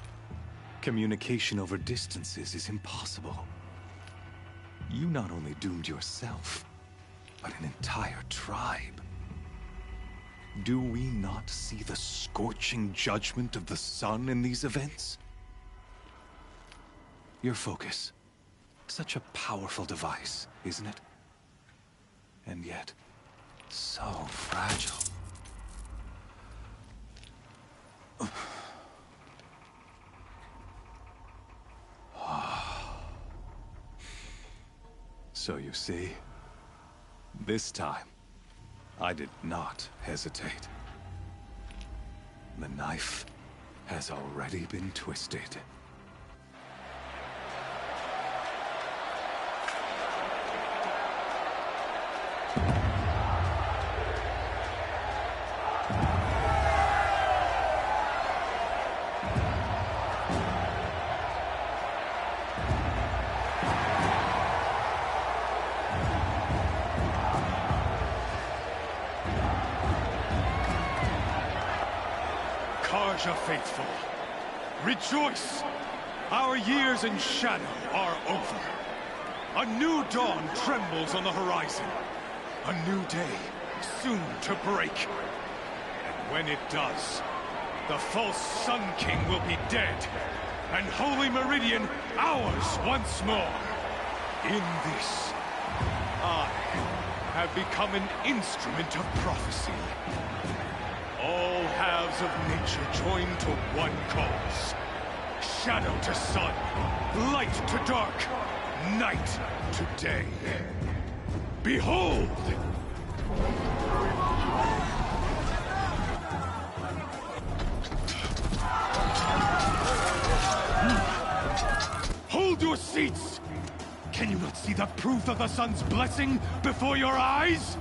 communication over distances is impossible. You not only doomed yourself, but an entire tribe. Do we not see the scorching judgment of the sun in these events? Your focus. Such a powerful device, isn't it? And yet, so fragile. So you see, this time, I did not hesitate. The knife has already been twisted. Karja faithful, rejoice! Our years in shadow are over. A new dawn trembles on the horizon. A new day, soon to break. And when it does, the false Sun King will be dead, and Holy Meridian ours once more. In this, I have become an instrument of prophecy. All halves of nature join to one cause. Shadow to sun, light to dark, night to day. Behold! Hold your seats! Can you not see the proof of the sun's blessing before your eyes?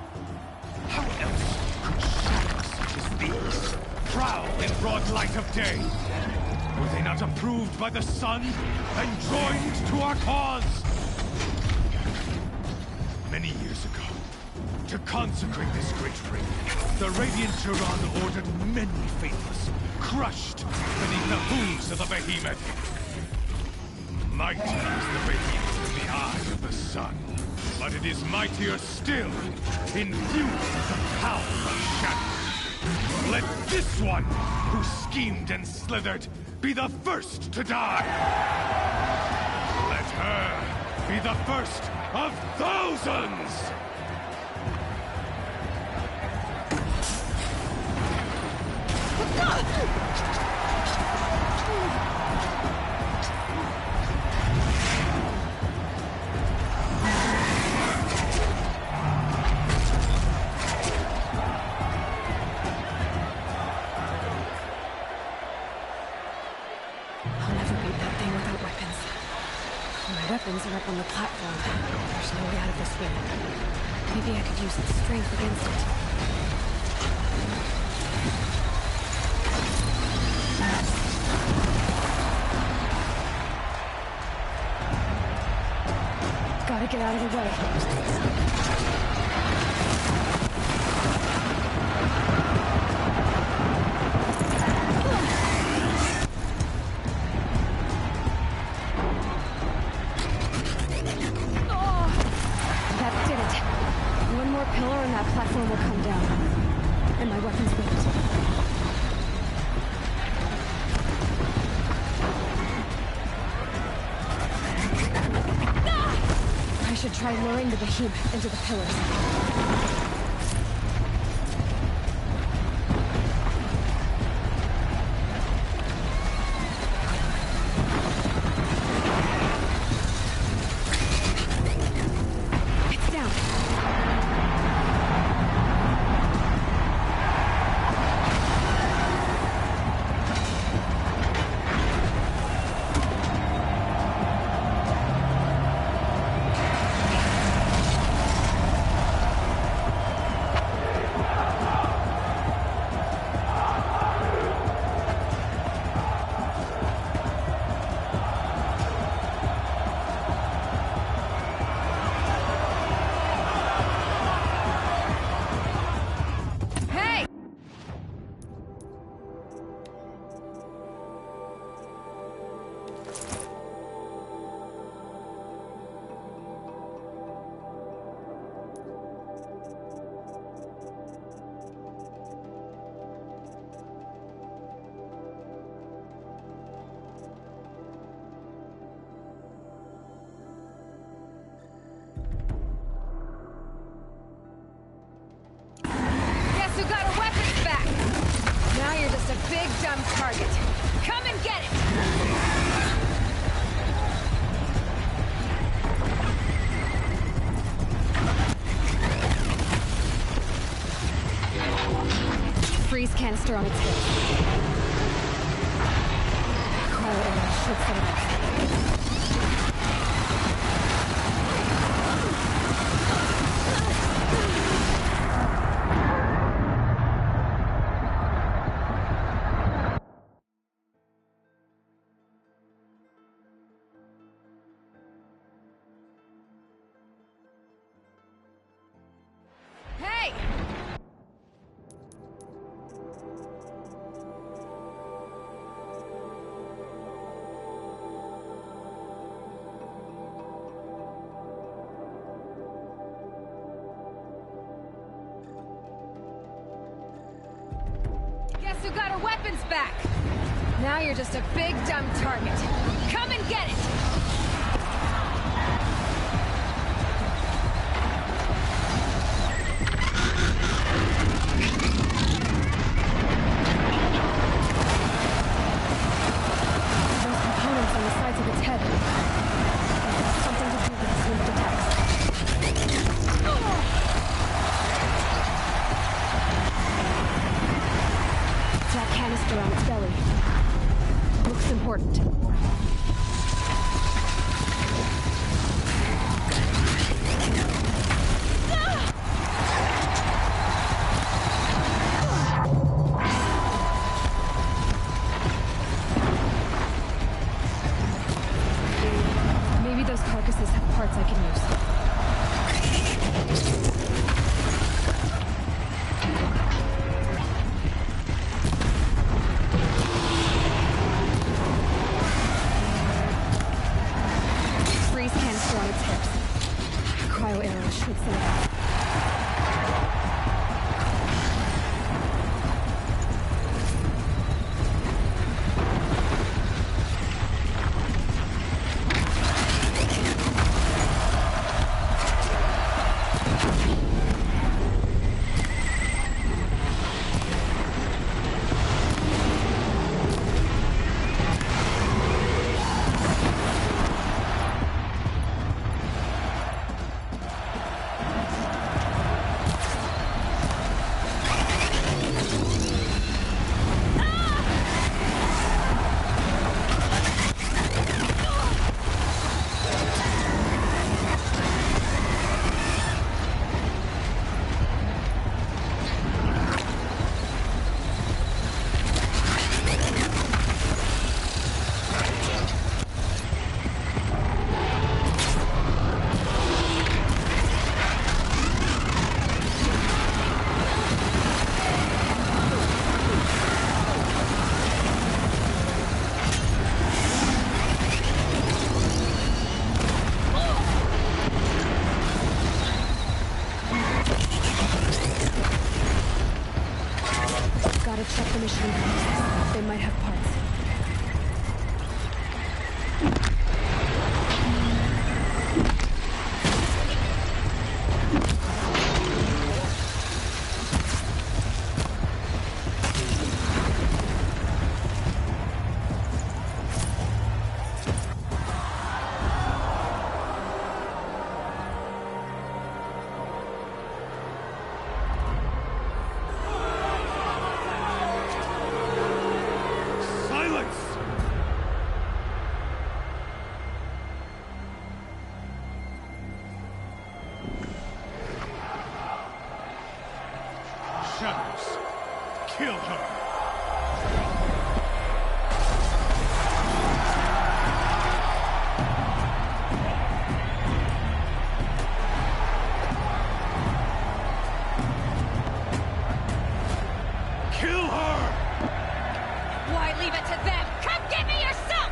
How else could shadows such as these prowl in broad light of day? Were they not approved by the sun and joined to our cause? Many years ago, to consecrate this great ring, the Radiant Turan ordered many faithless, crushed beneath the hooves of the behemoth. Mighty is the radiance in the eye of the sun, but it is mightier still, infused with the power of shadow. Let this one, who schemed and slithered, be the first to die! Let her be the first of thousands! Weapons are up on the platform. There's no way out of this way. Maybe I could use its strength against it. Gotta get out of the way. Pillar and that platform will come down. And my weapons with it. I should try luring the behemoth into the pillars. dumb target. Come and get it! Freeze canister on its hip. Cryo arrow should set it off. Hey! Guess who got her weapons back? Now you're just a big dumb target. Come and get it! Those components on the sides of its head. It has something to do with its linked attacks. That canister on its belly. Looks important. Maybe those carcasses have parts I can use. Freeze canister on its hips. Cryo arrow should set it off. Gotta check the machine parts. They might have parts. Shadows. Kill her. Kill her! Why leave it to them? Come get me yourself!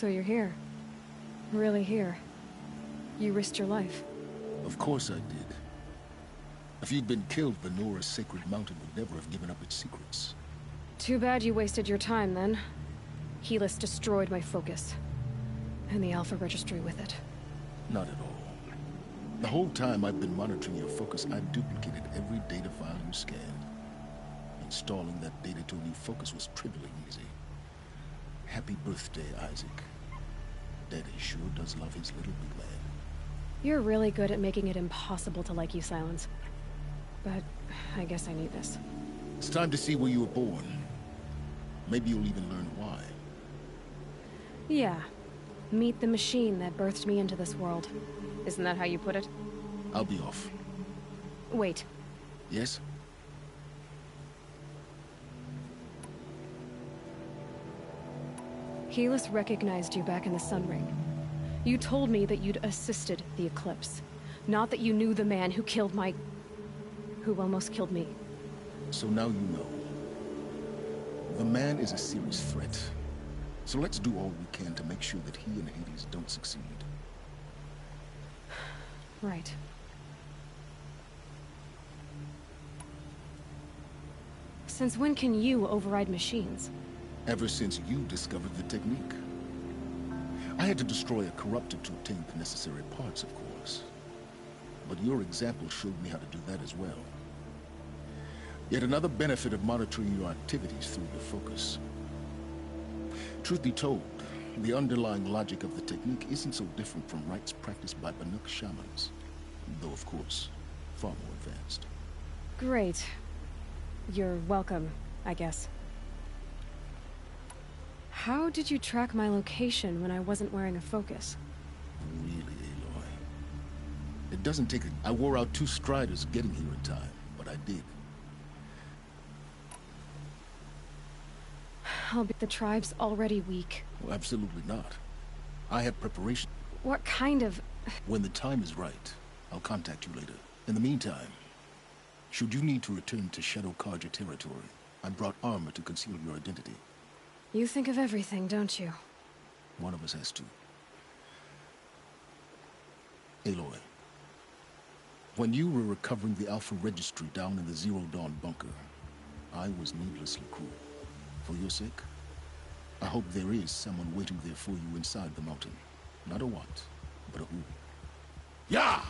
So you're here. Really here. You risked your life. Of course I did. If you'd been killed, Venora's sacred mountain would never have given up its secrets. Too bad you wasted your time, then. Helis destroyed my focus. And the Alpha Registry with it. Not at all. The whole time I've been monitoring your focus, I've duplicated every data file you scanned. Installing that data to a new focus was trivially easy. Happy birthday, Isaac. Daddy sure does love his little big man. You're really good at making it impossible to like you, Silence. But I guess I need this. It's time to see where you were born. Maybe you'll even learn why. Yeah. Meet the machine that birthed me into this world. Isn't that how you put it? I'll be off. Wait. Yes? Helis recognized you back in the Sun Ring. You told me that you'd assisted the Eclipse. Not that you knew the man who killed my... who almost killed me. So now you know. The man is a serious threat. So let's do all we can to make sure that he and Hades don't succeed. Right. Since when can you override machines? Ever since you discovered the technique. I had to destroy a corrupted to obtain the necessary parts, of course. But your example showed me how to do that as well. Yet another benefit of monitoring your activities through your focus. Truth be told, the underlying logic of the technique isn't so different from rites practiced by Banuk shamans. Though, of course, far more advanced. Great. You're welcome, I guess. How did you track my location when I wasn't wearing a focus? Really, Aloy. It doesn't take I wore out 2 striders getting here in time, but I did. I'll be the tribe's already weak. Well, absolutely not. I have preparation. What kind of... When the time is right, I'll contact you later. In the meantime, should you need to return to Shadow Karja territory, I brought armor to conceal your identity. You think of everything, don't you? One of us has to. Aloy, when you were recovering the Alpha Registry down in the Zero Dawn bunker, I was needlessly cruel. For your sake, I hope there is someone waiting there for you inside the mountain. Not a what, but a who. Yeah!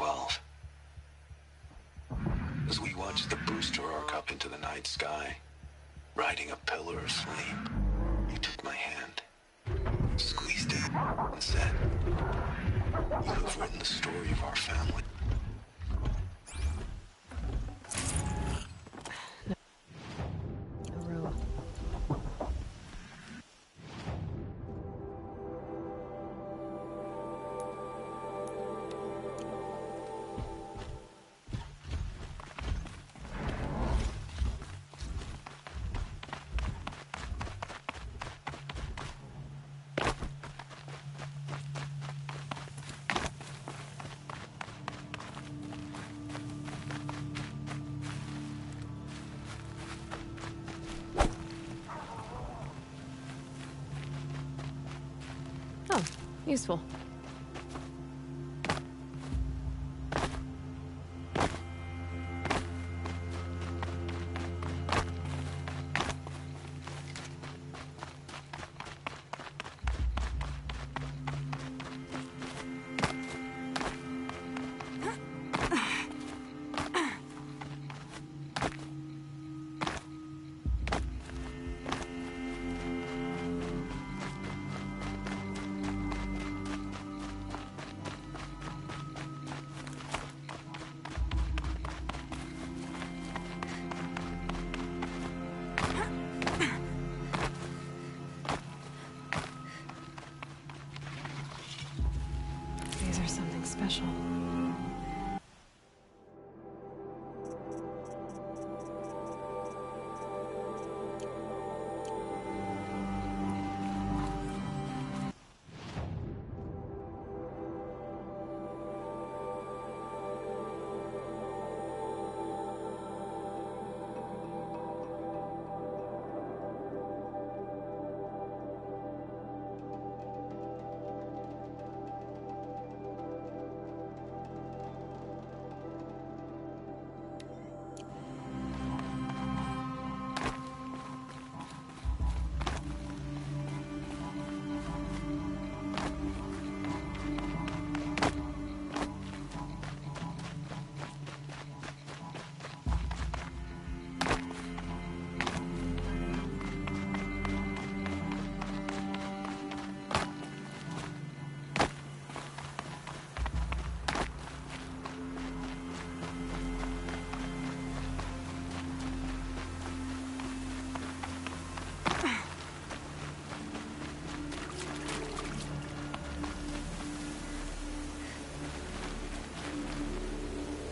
12. As we watched the booster arc up into the night sky, riding a pillar of flame, you took my hand, squeezed it, and said, "You have written the story of our family." Oh, useful. These are something special.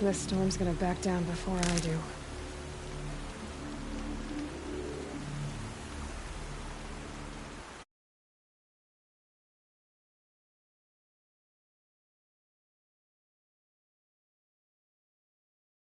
This storm's gonna back down before I do.